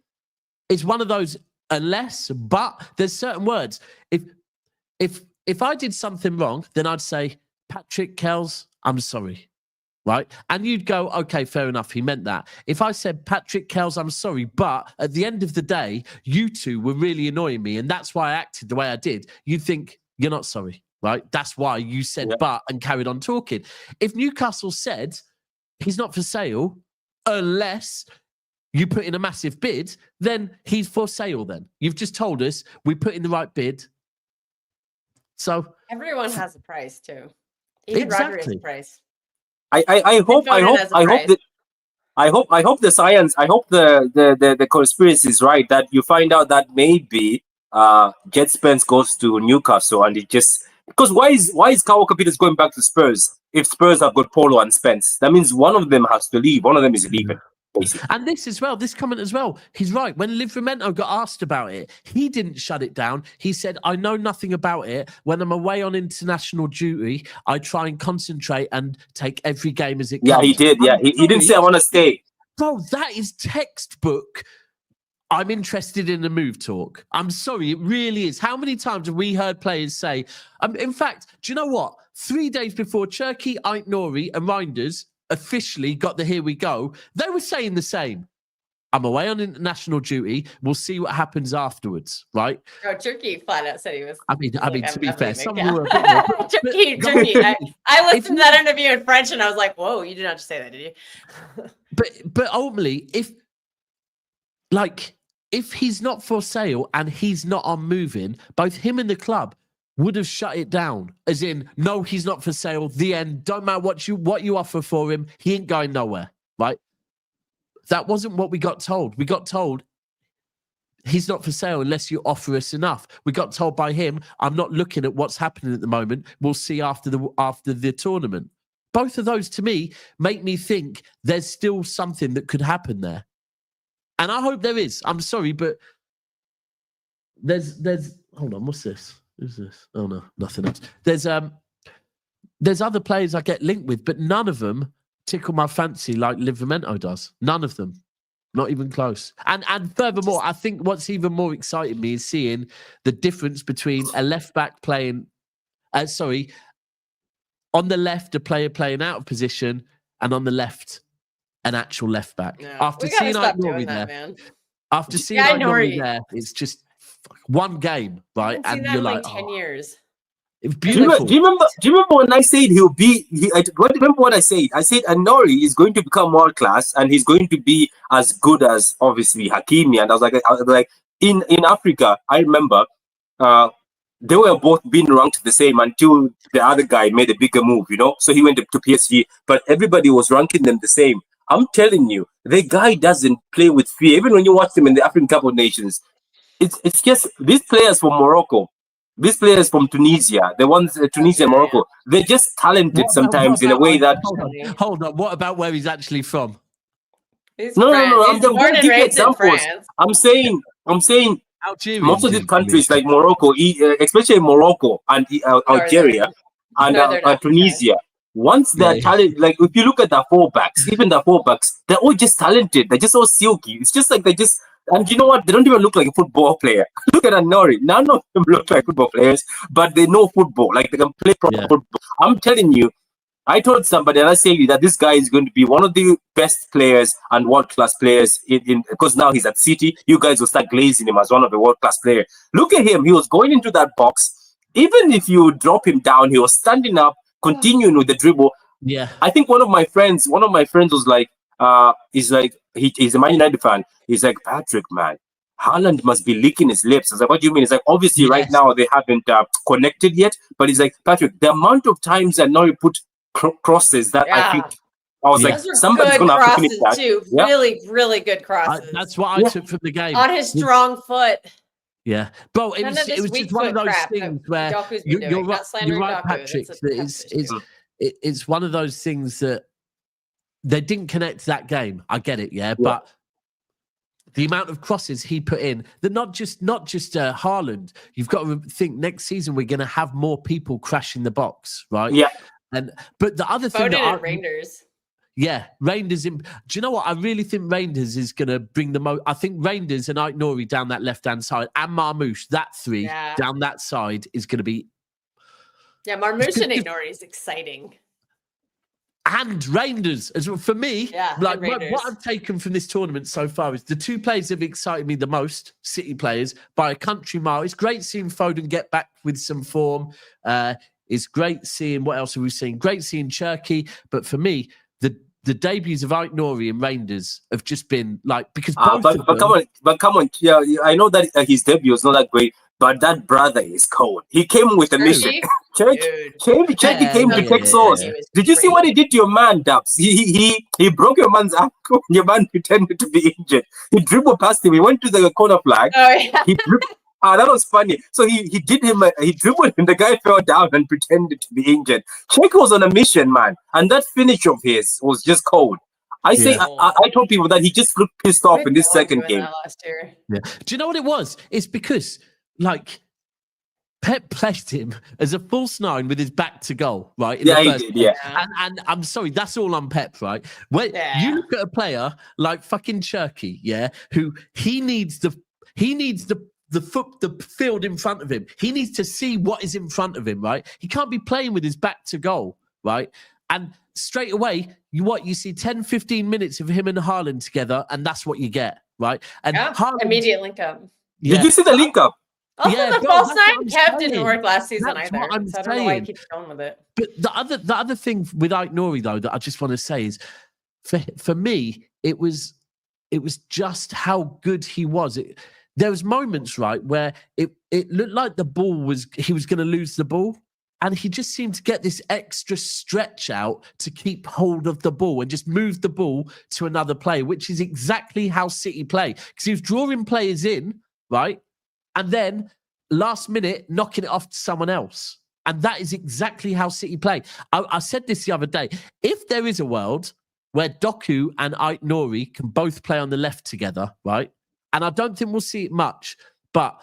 it's one of those unless, but there's certain words. If I did something wrong, then I'd say, Patrick Kells, I'm sorry. Right? And you'd go, okay, fair enough. He meant that. If I said, Patrick Kells, I'm sorry, but at the end of the day, you two were really annoying me. And that's why I acted the way I did. You'd think, you're not sorry. Right? That's why you said but and carried on talking. If Newcastle said he's not for sale unless you put in a massive bid, then he's for sale then. You've just told us we put in the right bid. So everyone has a price too. Even Rodri has a price. I hope the science, I hope the conspiracy is right, that you find out that maybe Jet Spence goes to Newcastle and it just. Because why is Kyle Walker-Peters going back to Spurs if Spurs have got Polo and Spence? That means one of them has to leave. One of them is leaving. Basically. And this comment as well. He's right. When Livramento got asked about it, he didn't shut it down. He said, I know nothing about it. When I'm away on international duty, I try and concentrate and take every game as it comes. Yeah, he did. Yeah, he didn't say, I want to stay. Bro, that is textbook. I'm interested in the move talk. I'm sorry, it really is. How many times have we heard players say, in fact, do you know what? 3 days before Cherki, Ait Nouri and Reinders officially got the here we go, they were saying the same. I'm away on international duty. We'll see what happens afterwards, right? Oh, Cherki flat out said he was. I mean, to be fair, some were Cherki. I listened to that interview in French and I was like, whoa, you did not just say that, did you? But ultimately, if he's not for sale and he's not on moving, both him and the club would have shut it down. As in, no, he's not for sale. The end. Don't matter what you offer for him. He ain't going nowhere, right? That wasn't what we got told. We got told he's not for sale unless you offer us enough. We got told by him, I'm not looking at what's happening at the moment. We'll see after the tournament. Both of those, to me, make me think there's still something that could happen there. And I hope there is. I'm sorry, but there's hold on, what's this? Who's this? Oh no, nothing else. There's other players I get linked with, but none of them tickle my fancy like Livramento does. None of them. Not even close. And furthermore, I think what's even more exciting me is seeing the difference between a left back playing on the left, a player playing out of position, and on the left, an actual left back. No, after seeing Ait Nouri there, man. after seeing Ait Nouri there, it's just one game, right? And you're like 10 years. It's beautiful. Do you remember when I said he'll be? Remember what I said? I said Ait Nouri is going to become world class, and he's going to be as good as obviously Hakimi. And I was like, in Africa, I remember they were both being ranked the same until the other guy made a bigger move, So he went to PSG, but everybody was ranking them the same. I'm telling you, the guy doesn't play with fear. Even when you watch them in the African Cup of Nations, it's just these players from Morocco. These players from Tunisia, the ones Tunisia and Morocco, they're just talented sometimes in a way that. Hold on. What about where he's actually from? No. I'm going to give you examples. I'm saying. Algeria, most of these countries like Morocco, especially Morocco and Algeria and Tunisia, once they're talented, like if you look at the fullbacks, they're all just talented. They're just all silky. It's just like and you know what? They don't even look like a football player. Look at Ait Nouri. None of them look like football players, but they know football. Like they can play proper football. I'm telling you, I told somebody, and I say that this guy is going to be one of the best players and world-class players because now he's at City. You guys will start glazing him as one of the world-class players. Look at him. He was going into that box. Even if you drop him down, he was standing up, continuing with the dribble. Yeah. I think one of my friends was like, he's a Man United fan. He's like, Patrick, man, Haaland must be licking his lips. I was like, what do you mean? It's like, obviously right now they haven't connected yet, but he's like, Patrick, the amount of times that Nouri put crosses that I was like, somebody's going to have to finish that. Too. Yeah. Really, really good crosses. That's what I took from the game. On his strong foot. Yeah. But it was just one of those things where you're right, Patrick. It's one of those things that they didn't connect that game. I get it, but the amount of crosses he put in, that not just Haaland. You've got to think next season we're going to have more people crashing the box, right? Yeah. But the other thing that Rangers. Yeah, Rangers. Do you know what? I really think Rangers is going to bring the most. I think Rangers and Ait Nouri down that left-hand side and Marmoush, that three down that side is going to be. Yeah, Marmoush and Ait Nouri is exciting. And Rangers as well. For me, like what I've taken from this tournament so far is the two players that have excited me the most, City players, by a country mile. It's great seeing Foden get back with some form. It's great seeing, what else have we seen? Great seeing Cherki. But for me, the debuts of Ait Nouri and Rangers have just been like, because both of them, come on. Yeah, I know that his debut was not that great, but that brother is cold. He came with a mission. Cherki came to take sauce. Did you see what he did to your man, Dubs? He broke your man's ankle. Your man pretended to be injured. He dribbled past him. He went to the corner flag. Oh, yeah. He that was funny. So he dribbled and the guy fell down and pretended to be injured. Cherki was on a mission, man. And that finish of his was just cold. I told people that he just looked pissed off in this second game. Last year. Yeah. Do you know what it was? It's because, like, Pep played him as a false nine with his back to goal, right? He did, yeah. And I'm sorry, that's all on Pep, right? When you look at a player like fucking Cherki, who he needs the field in front of him. He needs to see what is in front of him, right? He can't be playing with his back to goal, right? And straight away, you see 10, 15 minutes of him and Haaland together, and that's what you get, right? And Haaland, immediate link up. Yeah. Did you see the link up? Also, the false nine didn't work last season either. So I don't know why he keeps going with it. But the other thing with Ait Nouri, though, that I just want to say is, for me, it was just how good he was. There was moments, right, where it looked like he was going to lose the ball. And he just seemed to get this extra stretch out to keep hold of the ball and just move the ball to another player, which is exactly how City play. Because he was drawing players in, right? And then last minute, knocking it off to someone else. And that is exactly how City play. I said this the other day. If there is a world where Doku and Ait Nouri can both play on the left together, right? And I don't think we'll see it much, but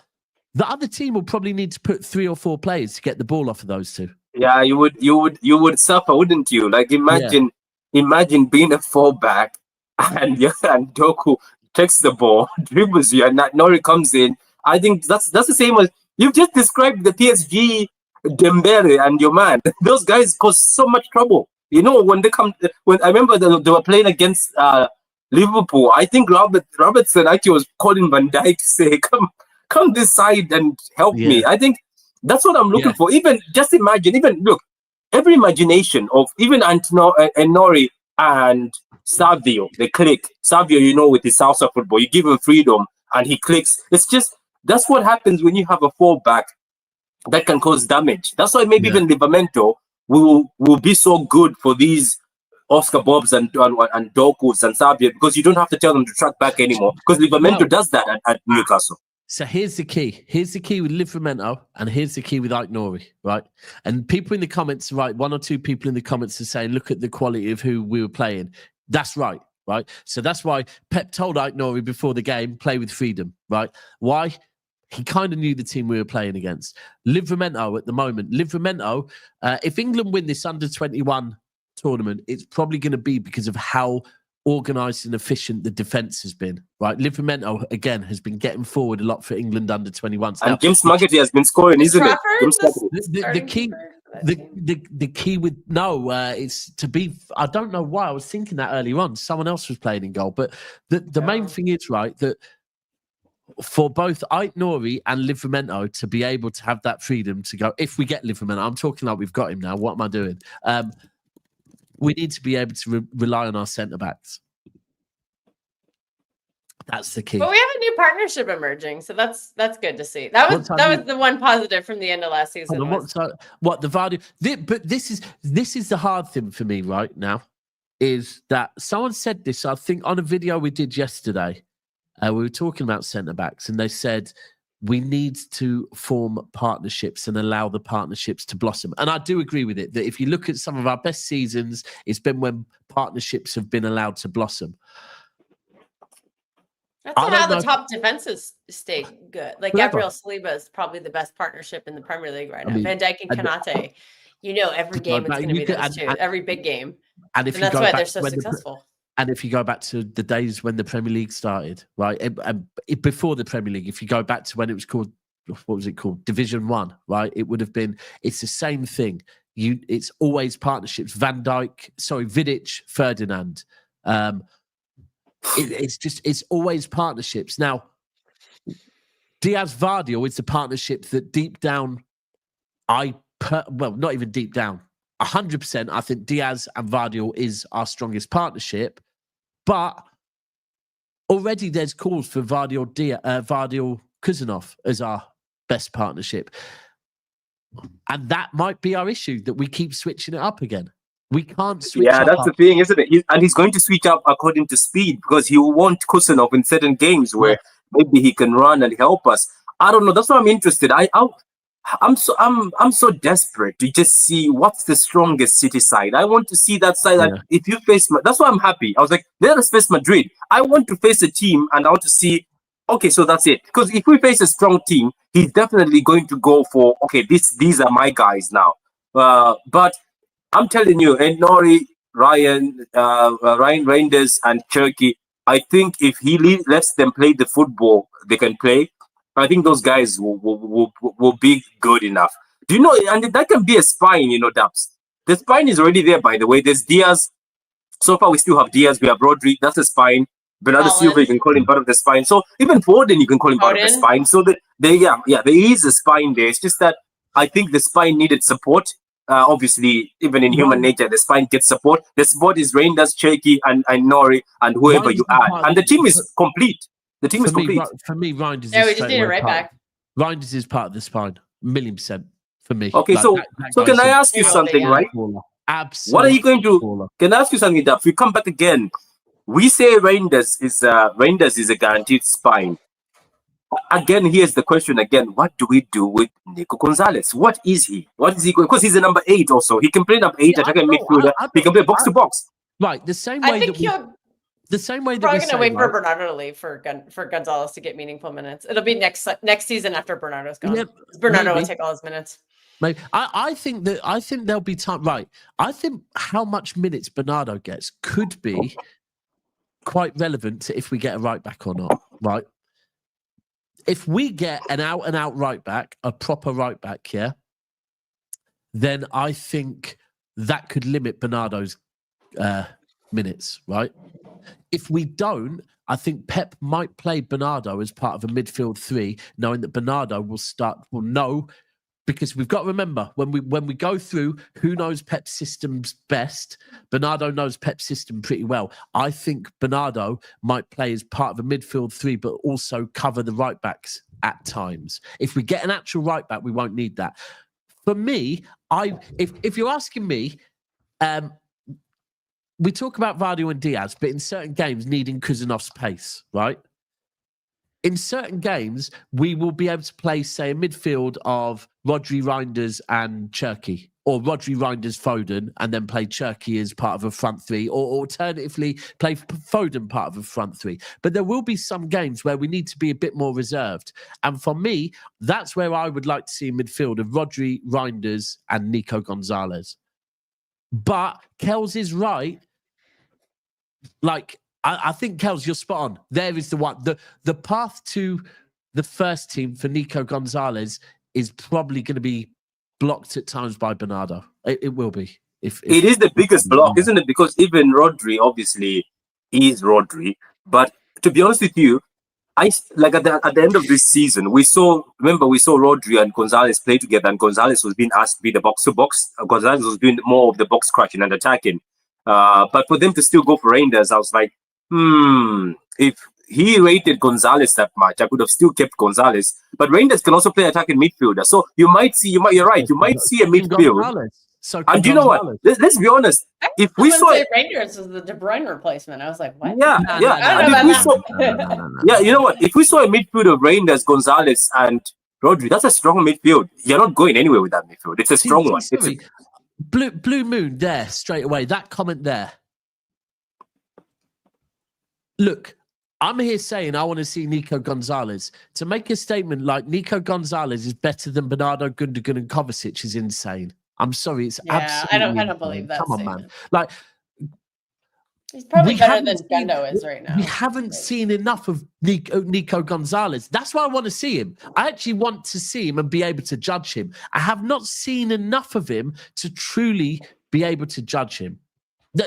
the other team will probably need to put 3 or 4 players to get the ball off of those two. Yeah, you would suffer, wouldn't you? Like imagine being a fullback and Doku takes the ball, dribbles you, and Nouri comes in. I think that's the same as you've just described the PSG, Dembele and your man. Those guys cause so much trouble. You know, when I remember they were playing against Liverpool. I think Robertson actually was calling Van Dijk to say, "Come this side and help me." I think that's what I'm looking for. Even just imagine, look, every imagination of even Nouri and Savio, they click. Savio, you know, with his salsa football, you give him freedom and he clicks. It's just that's what happens when you have a fullback that can cause damage. That's why maybe even Livramento will be so good for these Oscar Bobbs and Dokus and Savio, because you don't have to tell them to track back anymore, because Livramento does that at Newcastle. So here's the key. Here's the key with Livramento, and here's the key with Ait Nouri, right? And people in the comments, right? 1 or 2 people in the comments are saying, look at the quality of who we were playing. That's right, right? So that's why Pep told Ait Nouri before the game, play with freedom, right? Why? He kind of knew the team we were playing against. Livramento at the moment. Livramento, if England win this under-21 tournament, it's probably going to be because of how organised and efficient the defence has been, right? Livramento, again, has been getting forward a lot for England under-21s. And James Muggerty has been scoring, isn't it? The key with is to be. I don't know why I was thinking that earlier on. Someone else was playing in goal, but the main thing is, right, that for both Ait Nouri and Livramento to be able to have that freedom to go, if we get Livramento, I'm talking like we've got him now. What am I doing? We need to be able to rely on our centre backs. That's the key. But we have a new partnership emerging, so that's good to see. That was the one positive from the end of last season. What the Vardy? But this is the hard thing for me right now, is that someone said this. I think on a video we did yesterday, we were talking about centre backs, and they said we need to form partnerships and allow the partnerships to blossom. And I do agree with it, that if you look at some of our best seasons, it's been when partnerships have been allowed to blossom. That's how the top defenses stay good. Like Gabriel Saliba is probably the best partnership in the Premier League right now. Van Dijk and Konate, every game it's going to be those two. Every big game. And that's why they're so successful. And if you go back to the days when the Premier League started, right? Before the Premier League, if you go back to when it was called, what was it called? Division 1, right? It would have been, it's the same thing. It's always partnerships. Vidic, Ferdinand. It's always partnerships. Now, Diaz-Vardy is the partnership that deep down, not even deep down, 100%, I think Diaz and Vardy is our strongest partnership. But already there's calls for Vardy Kuzanov as our best partnership. And that might be our issue, that we keep switching it up again. We can't switch up. Yeah, that's the thing, isn't it? He's going to switch up according to speed, because he will want Kuzanov in certain games where maybe he can run and help us. I don't know. That's why I'm interested. I'm so desperate to just see what's the strongest City side. I want to see that side. That if you face, that's why I'm happy. I was like, let us face Madrid. I want to face a team, and I want to see. Okay, so that's it. Because if we face a strong team, he's definitely going to go for, okay, these are my guys now. But I'm telling you, and Nouri, Rayan Reinders, and Cherki, I think if he lets them play the football they can play, I think those guys will be good enough. Do you know? And that can be a spine, Dubs. The spine is already there, by the way. There's Diaz. So far, we still have Diaz. We have Rodri. That's a spine. Bernardo Silva, you can call him part of the spine. So even Foden, you can call him part of the spine. So there is a spine there. It's just that I think the spine needed support. Obviously, even in human nature, the spine gets support. The support is Reinders, Cherki, and Nouri, and whoever you add. And the team is complete. The team is complete. For me, Reinders we just need a right back. Reinders is part of the spine, 1,000,000% for me. Okay, so can I ask you something, right? Absolutely. What are you going to? Can I ask you something, Dub? We come back again. We say Reinders is a guaranteed spine. again, here's the question again. What do we do with Nico Gonzalez? What is he? What is he? Because he's a number 8 also. He can play number 8, attacking midfielder. He can play box to box. Right, the same way the same way that we're going to wait for Bernardo to leave for Gonzalez to get meaningful minutes. It'll be next season after Bernardo's gone. Bernardo will take all his minutes. Maybe. I think there'll be time. Right. I think how much minutes Bernardo gets could be quite relevant to if we get a right back or not. Right. If we get an out right back, a proper right back, then I think that could limit Bernardo's minutes. Right. If we don't, I think Pep might play Bernardo as part of a midfield 3, knowing that Bernardo will know, because we've got to remember when we go through who knows Pep's systems best. Bernardo knows Pep's system pretty well. I think Bernardo might play as part of a midfield 3, but also cover the right backs at times. If we get an actual right back, we won't need that. For me, if you're asking me, we talk about Rodri and Dias, but in certain games needing Kuzanov's pace, right? In certain games, we will be able to play, say, a midfield of Rodri, Reinders and Cherki, or Rodri, Reinders, Foden, and then play Cherki as part of a front 3, or alternatively play Foden part of a front 3. But there will be some games where we need to be a bit more reserved. And for me, that's where I would like to see a midfield of Rodri, Reinders and Nico Gonzalez. But Kels is right. Like, I think, Kels, you're spot on. There is the one. The path to the first team for Nico Gonzalez is probably going to be blocked at times by Bernardo. It will be. If it is the biggest block, isn't it? Because even Rodri, obviously, is Rodri. But to be honest with you, at the end of this season, we saw Rodri and Gonzalez play together, and Gonzalez was being asked to be the box-to-box. Gonzalez was doing more of the box crashing and attacking. But for them to still go for Reinders, I was like, if he rated Gonzalez that much, I could have still kept Gonzalez. But Reinders can also play attacking midfielder. So you're right. You might see a midfield. And you know what? Let's be honest. If we saw Reinders as the De Bruyne replacement, I was like, what? Yeah. You know what? If we saw a midfield of Reinders, Gonzalez, and Rodri, that's a strong midfield. You're not going anywhere with that midfield. It's a strong one. Blue Moon there straight away. That comment there. Look, I'm here saying I want to see Nico Gonzalez. To make a statement like Nico Gonzalez is better than Bernardo, Gundogan and Kovacic is insane. I'm sorry, it's absolutely I don't believe that. Come on, man. Like, he's probably better than Gundo is right now. We haven't seen enough of Nico Gonzalez. That's why I want to see him. I actually want to see him and be able to judge him. I have not seen enough of him to truly be able to judge him.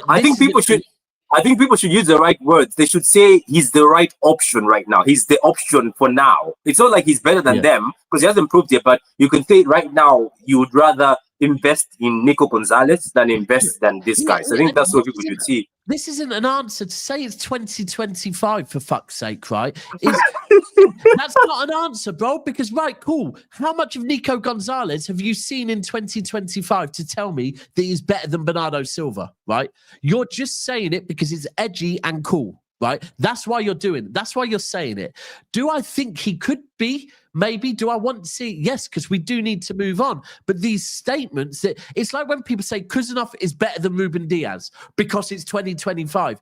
I think people should use the right words. They should say he's the right option right now. He's the option for now. It's not like he's better than them because he hasn't proved it, but you can say right now you would rather invest in Nico Gonzalez than invest than this guy. So I think that's what people should see. This isn't an answer to say it's 2025 for fuck's sake, right? That's not an answer, bro, because, right, cool. How much of Nico Gonzalez have you seen in 2025 to tell me that he's better than Bernardo Silva, right? You're just saying it because it's edgy and cool, right? That's why you're doing it. That's why you're saying it. Do I think he could be? Maybe. Do I want to see? Yes, because we do need to move on. But these statements, it's like when people say Kuznetsov is better than Ruben Dias because it's 2025.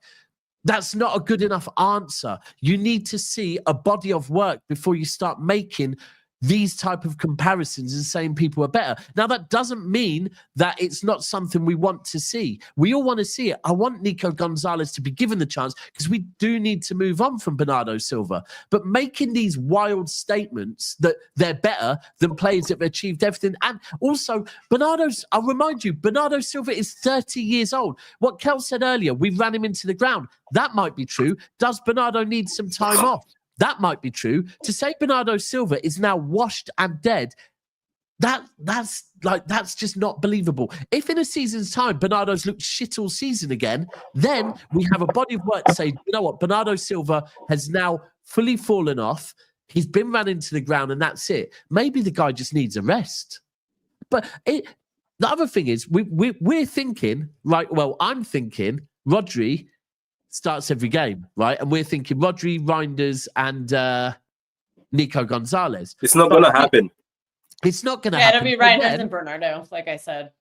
That's not a good enough answer. You need to see a body of work before you start making these type of comparisons and saying people are better. Now, that doesn't mean that it's not something we want to see. We all want to see it. I want Nico Gonzalez to be given the chance because we do need to move on from Bernardo Silva. But making these wild statements that they're better than players that have achieved everything. And also, I'll remind you, Bernardo Silva is 30 years old. What Kel said earlier, we ran him into the ground. That might be true. Does Bernardo need some time off? That might be true. To say Bernardo Silva is now washed and dead, that's just not believable. If in a season's time Bernardo's looked shit all season again, then we have a body of work to say, you know what, Bernardo Silva has now fully fallen off. He's been run into the ground and that's it. Maybe the guy just needs a rest. But the other thing is, we're thinking, right? Well, I'm thinking Rodri starts every game, right? And we're thinking Rodri, Reinders, and Nico Gonzalez. It's not going to happen. It's not going to happen. It'll be Reinders and Bernardo, like I said.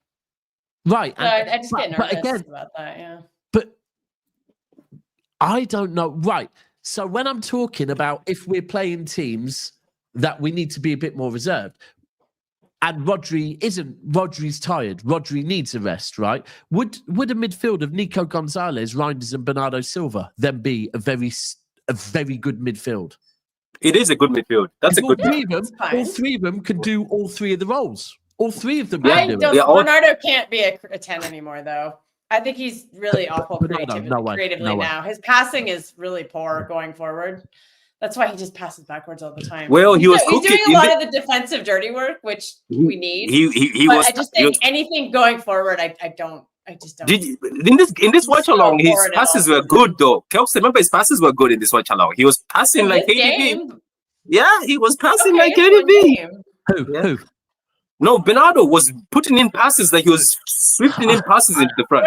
Right. So I just get nervous about that, yeah. But I don't know. Right. So when I'm talking about if we're playing teams that we need to be a bit more reserved, and Rodri's tired. Rodri needs a rest, right? Would a midfield of Nico Gonzalez, Reinders, and Bernardo Silva then be a very good midfield? It is a good midfield. That's a good midfield. All three of them can do all three of the roles. All three of them. Bernardo can't be a 10 anymore, though. I think he's really awful creatively now. His passing is really poor going forward. That's why he just passes backwards all the time. Well, he's doing a lot of the defensive dirty work, which we need. I just think anything going forward, I just don't. In this watch along, his passes were good though. Kelsey, remember his passes were good in this watch along. He was passing like KDB. Yeah, he was passing like KDB. Who? No, Bernardo was putting in passes like he was swifting in passes into the front.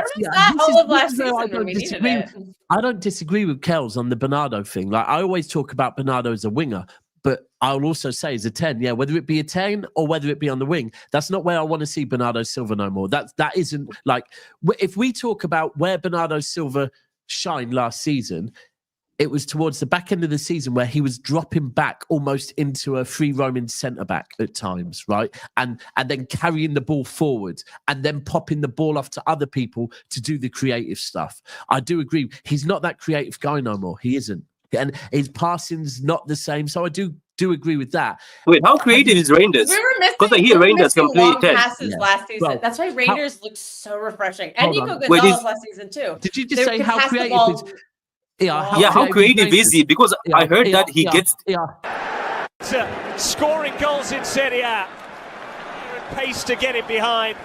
I don't disagree with Kels on the Bernardo thing. Like I always talk about Bernardo as a winger, but I'll also say as a 10. Yeah, whether it be a 10 or whether it be on the wing, that's not where I want to see Bernardo Silva no more. That isn't like if we talk about where Bernardo Silva shined last season. It was towards the back end of the season where he was dropping back almost into a free roaming centre back at times, right? And then carrying the ball forward and then popping the ball off to other people to do the creative stuff. I do agree. He's not that creative guy no more. He isn't. And his passing's not the same. So I do agree with that. Wait, how creative is Reinders? Because I hear Reinders can play 10. Passes last season. Well, that's why Reinders looked so refreshing. And Nico Gonzalez last season too. Did you just say how creative is... how creative is he? Because I heard that he gets... Scoring goals in Serie A. And pace to get it behind.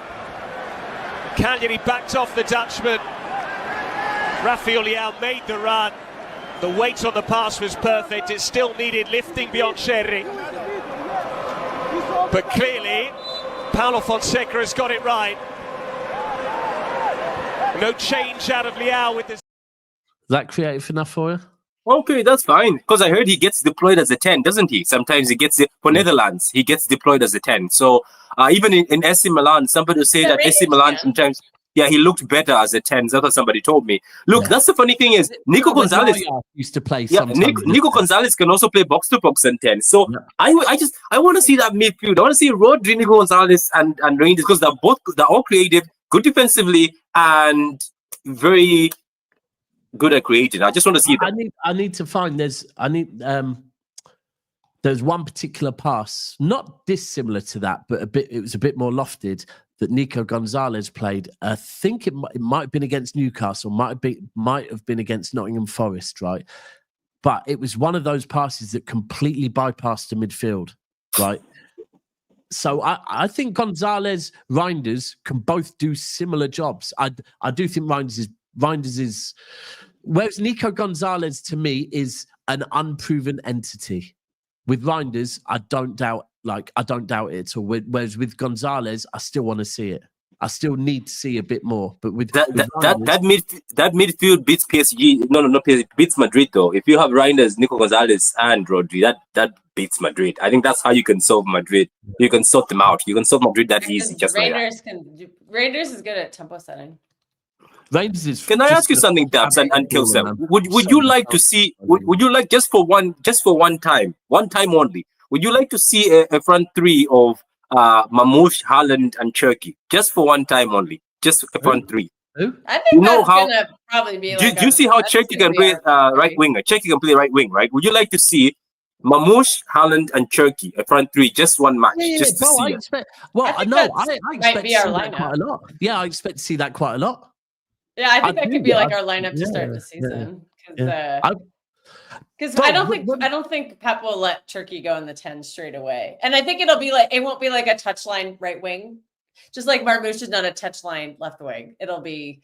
Cagliari backed off the Dutchman. Rafael Leao made the run. The weight on the pass was perfect. It still needed lifting beyond Cherki. But clearly, Paulo Fonseca has got it right. No change out of Leao with this. Is that creative enough for you? Okay, that's fine. Because I heard he gets deployed as a 10, doesn't he? Sometimes he gets for Netherlands, he gets deployed as a 10. So even in AC Milan, somebody will say that AC Milan sometimes, he looked better as a 10. That's what somebody told me. Look, that's the funny thing is Nico Gonzalez used to play. Nico Gonzalez can also play box to box and 10. So I want to see that midfield. I want to see Rodri, Nico Gonzalez, and Reinders because they're all creative, good defensively, and very good at creating. I just want to see that. I need to find there's one particular pass, not dissimilar to that, but it was a bit more lofted that Nico Gonzalez played. I think it might have been against Newcastle, might have been against Nottingham Forest, right? But it was one of those passes that completely bypassed the midfield, right? So I think Gonzalez, Reinders can both do similar jobs. I do think Reinders is, whereas Nico Gonzalez to me is an unproven entity. With Reinders, I don't doubt it at all. Whereas with Gonzalez, I still want to see it. I still need to see a bit more. But with that midfield beats PSG. No, PSG beats Madrid though. If you have Reinders, Nico Gonzalez, and Rodri, that beats Madrid. I think that's how you can solve Madrid. You can sort them out. You can solve Madrid that easy. Reinders is good at tempo setting. Can I ask you something, Dabs and Kilsem? Would you like to see? Would you like just for one time only? Would you like to see a front three of Mamouche, Haaland, and Cherki just for one time only? Just a front three. I think that's gonna probably be. Do you see how Cherki can play right winger? Cherki can play right wing, right? Would you like to see Mamouche, Haaland, and Cherki, a front three, just one match, just to see? I expect to see that quite a lot. Yeah, I expect to see that quite a lot. Yeah, I think that could be like our lineup to start the season. Because I don't think Pep will let Cherki go in the 10 straight away. And I think it won't be like a touchline right wing. Just like Marmouche is not a touchline left wing. It'll be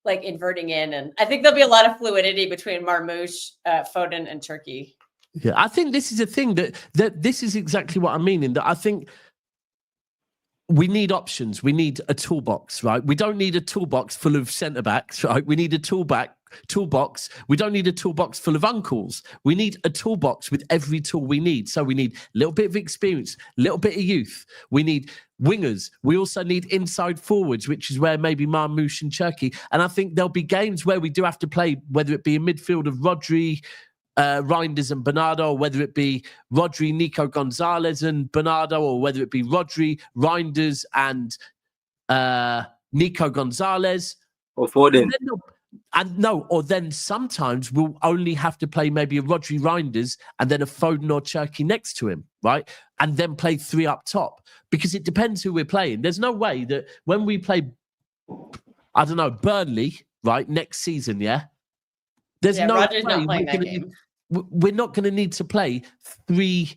like inverting in. And I think there'll be a lot of fluidity between Marmouche, Foden, and Cherki. Yeah, I think this is a thing that this is exactly what I mean. In that I think we need options. We need a toolbox, right? We don't need a toolbox full of centre backs, right? We need a toolbox toolbox. We don't need a toolbox full of uncles. We need a toolbox with every tool we need. So we need a little bit of experience, a little bit of youth. We need wingers. We also need inside forwards, which is where maybe Marmoush and Cherki. And I think there'll be games where we do have to play, whether it be a midfield of Rodri, Reinders and Bernardo, or whether it be Rodri, Nico Gonzalez and Bernardo, or whether it be Rodri, Reinders and Nico Gonzalez. Or Foden. Or then sometimes we'll only have to play maybe a Rodri Reinders and then a Foden or Cherki next to him, right? And then play 3 up top, because it depends who we're playing. There's no way that when we play, I don't know, Burnley, right, next season, there's no Rodgers way not playing that game. we're not going to need to play three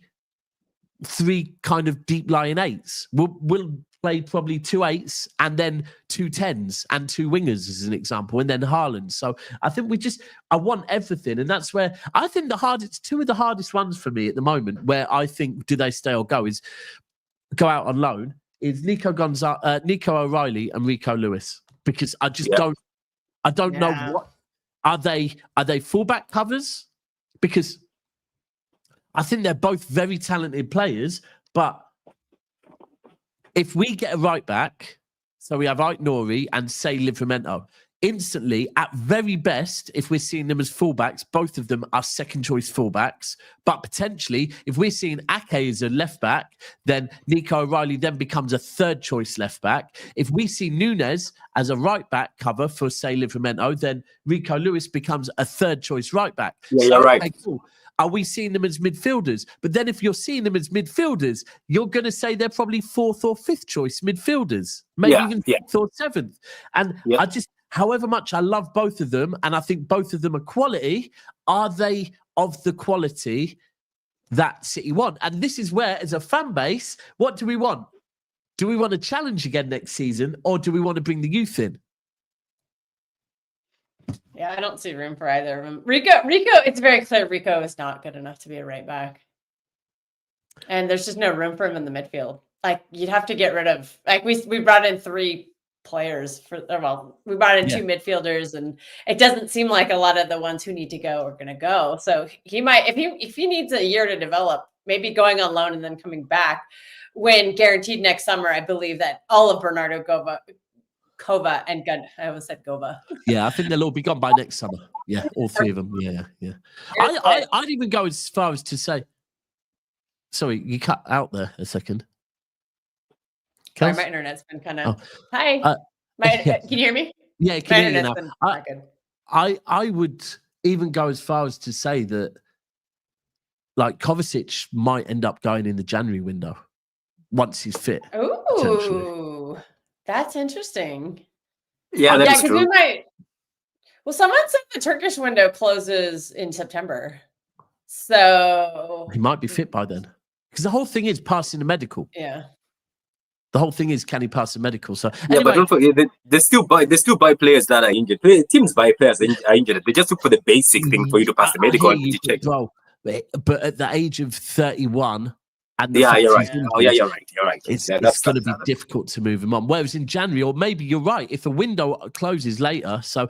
kind of deep lying 8s. We'll play probably 2 8s and then 2 10s and 2 wingers as an example, and then Haaland. So I think I want everything, and that's where I think two of the hardest ones for me at the moment, where I think do they stay or go, is go out on loan, is Nico O'Reilly and Rico Lewis, because I just don't know what are they fullback covers, because I think they're both very talented players, but if we get a right back, so we have Ait Nouri and say Livramento, instantly, at very best, if we're seeing them as fullbacks, both of them are second choice fullbacks. But potentially, if we're seeing Ake as a left back, then Nico O'Reilly then becomes a third choice left back. If we see Nunes as a right back cover for, say, Livramento, then Rico Lewis becomes a third choice right back. Yeah, you're right. Okay, cool. Are we seeing them as midfielders? But then if you're seeing them as midfielders, you're going to say they're probably 4th or 5th choice midfielders, maybe even 5th or 7th. And I just, however much I love both of them, and I think both of them are quality, are they of the quality that City want? And this is where, as a fan base, what do we want? Do we want to challenge again next season, or do we want to bring the youth in? Yeah, I don't see room for either of them. Rico, it's very clear Rico is not good enough to be a right back. And there's just no room for him in the midfield. Like, you'd have to get rid of, like, we brought in 3 players we brought in 2 midfielders, and it doesn't seem like a lot of the ones who need to go are going to go. So he might, if he needs a year to develop, maybe going on loan and then coming back, when guaranteed next summer, I believe that all of Bernardo Kova and Gun. I almost said Gova. Yeah, I think they'll all be gone by next summer. Yeah, all 3 of them. Yeah. I'd even go as far as to say. Sorry, you cut out there a second. Sorry, my internet's been kind of. Hi. Can you hear me? Yeah, I can hear you now. I would even go as far as to say that, like, Kovacic might end up going in the January window once he's fit. Ooh. That's interesting. Yeah, that's true. We might. Well, someone said the Turkish window closes in September, so he might be fit by then. Because the whole thing is passing the medical. Yeah. The whole thing is, can he pass the medical? So anyway, but don't forget, they still buy players that are injured. Teams buy players that are injured. They just look for the basic thing for you to pass the medical and to check. Well, but at the age of 31. And you're right. You're right. It's going to be difficult to move him on. Whereas in January, or maybe you're right, if a window closes later. So,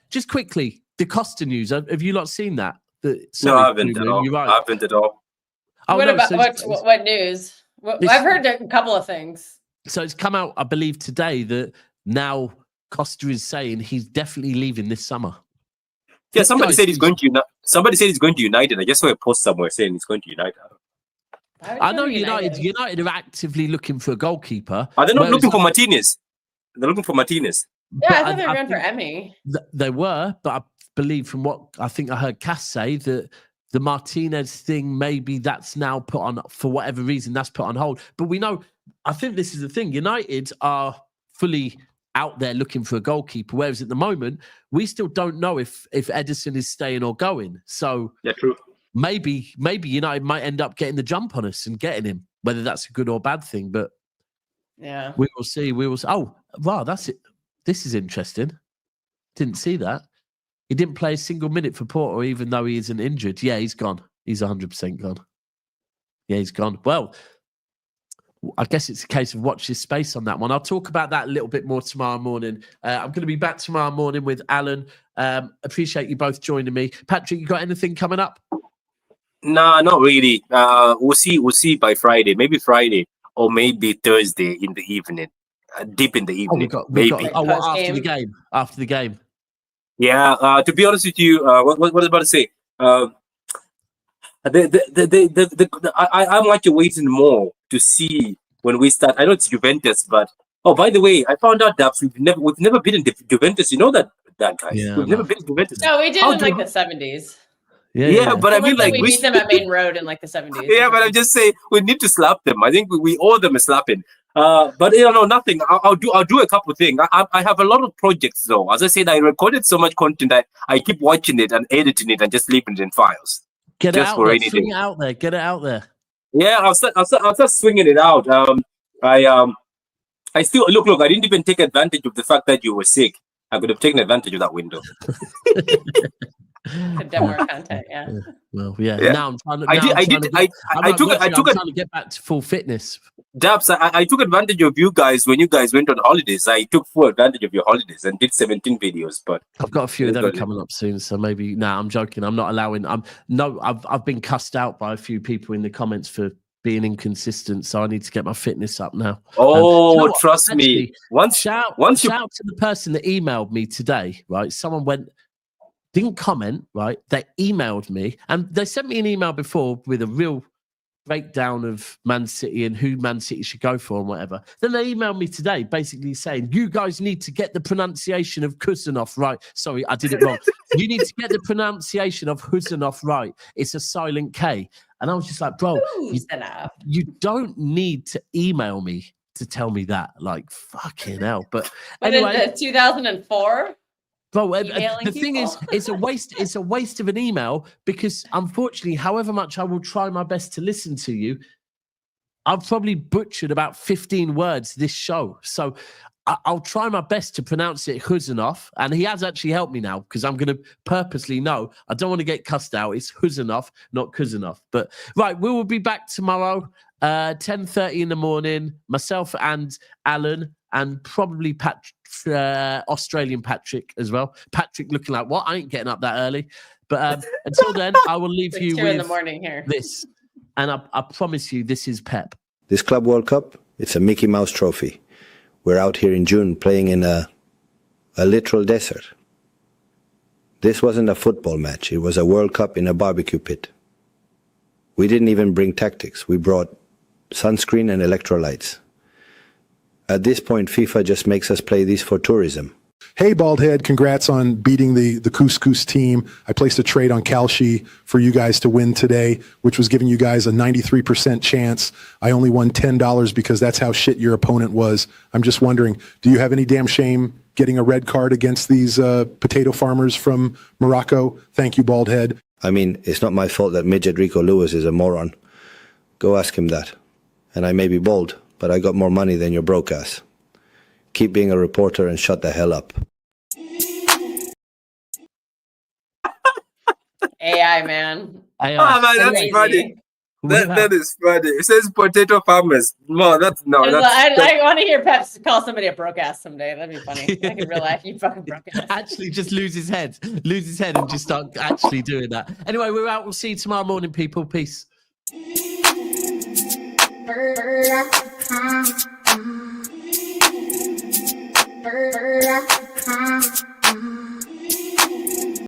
just quickly, the Costa news. Have you not seen that? No, I haven't at all. Right. I haven't at all. What news? I've heard a couple of things. So it's come out, I believe, today that now Costa is saying he's definitely leaving this summer. Yeah, somebody said he's going to United. I just saw a post somewhere saying he's going to United. I know United are actively looking for a goalkeeper. Are they not looking for Martinez? They're looking for Martinez. Yeah, I thought they were going for Emmy. They were, but I believe from what I think I heard Cass say that the Martinez thing, maybe that's now put on, for whatever reason, that's put on hold. But we know, I think this is the thing, United are fully out there looking for a goalkeeper, whereas at the moment, we still don't know if Ederson is staying or going. So yeah, true. Maybe United might end up getting the jump on us and getting him, whether that's a good or bad thing. But yeah, we will see. Oh, wow, that's it. This is interesting. Didn't see that. He didn't play a single minute for Porto, even though he isn't injured. Yeah, he's gone. He's 100% gone. Yeah, he's gone. Well, I guess it's a case of watch this space on that one. I'll talk about that a little bit more tomorrow morning. I'm going to be back tomorrow morning with Alan. Appreciate you both joining me. Patrick, you got anything coming up? Nah, not really. We'll see by Friday. Maybe Friday or maybe Thursday in the evening. Deep in the evening. After the game. Yeah. To be honest with you, what was I about to say? I'm actually waiting more to see when we start. I know it's Juventus, but by the way, I found out that we've never been in Juventus. You know that guys. Yeah, we've never been in Juventus. No, we did in like the 70s. Yeah, but I mean, like we beat them at Main Road in like the 70s. Yeah, but I'm just saying we need to slap them. I think we owe them a slapping. But nothing. I'll do a couple of things. I have a lot of projects though. As I said, I recorded so much content. I keep watching it and editing it and just leaving it in files. Get it out there. Swing it out there. Get it out there. Yeah, I'll start swinging it out. I still look. I didn't even take advantage of the fact that you were sick. I could have taken advantage of that window. More content, yeah. Well, yeah. Now I'm trying to. I took trying to get back to full fitness. Dabs, I took advantage of you guys when you guys went on holidays. I took full advantage of your holidays and did 17 videos. But I've got a few of them coming up soon, so maybe. I'm joking. I'm not allowing. I've been cussed out by a few people in the comments for being inconsistent, so I need to get my fitness up now. Trust me. Shout out to the person that emailed me today. Right, someone didn't comment. Right, they emailed me, and they sent me an email before with a real breakdown of Man City and who Man City should go for and whatever. Then they emailed me today basically saying, you guys need to get the pronunciation of Kusanov right. Sorry, I did it wrong. You need to get the pronunciation of Kusanov right. It's a silent K. And I was just like, bro, you don't need to email me to tell me that. Like, fucking hell. But anyway. 2004? Bro, the thing is, it's a waste. It's a waste of an email because, unfortunately, however much I will try my best to listen to you, I've probably butchered about 15 words this show. So I'll try my best to pronounce it Huzanov, and he has actually helped me now because I'm going to purposely know I don't want to get cussed out. It's Huzanov, not Kuzanov. But right, we will be back tomorrow, 10:30 in the morning. Myself and Alan, and probably Australian Patrick as well. Patrick looking like, what? I ain't getting up that early. But until then, I will leave you with in the morning here. This. And I promise you, this is Pep. This Club World Cup, it's a Mickey Mouse trophy. We're out here in June playing in a literal desert. This wasn't a football match. It was a World Cup in a barbecue pit. We didn't even bring tactics. We brought sunscreen and electrolytes. At this point, FIFA just makes us play these for tourism. Hey, Baldhead, congrats on beating the Couscous team. I placed a trade on Kalshi for you guys to win today, which was giving you guys a 93% chance. I only won $10 because that's how shit your opponent was. I'm just wondering, do you have any damn shame getting a red card against these potato farmers from Morocco? Thank you, Baldhead. I mean, it's not my fault that midget Rico Lewis is a moron. Go ask him that. And I may be bald, but I got more money than your broke ass. Keep being a reporter and shut the hell up. AI, man. Man, that's funny. That is funny. It says potato farmers. No, that's no. I want to hear Pep call somebody a broke ass someday. That'd be funny. I could real life. You fucking broke ass. Actually, just lose his head and just start actually doing that. Anyway, we're out. We'll see you tomorrow morning, people. Peace. Burr,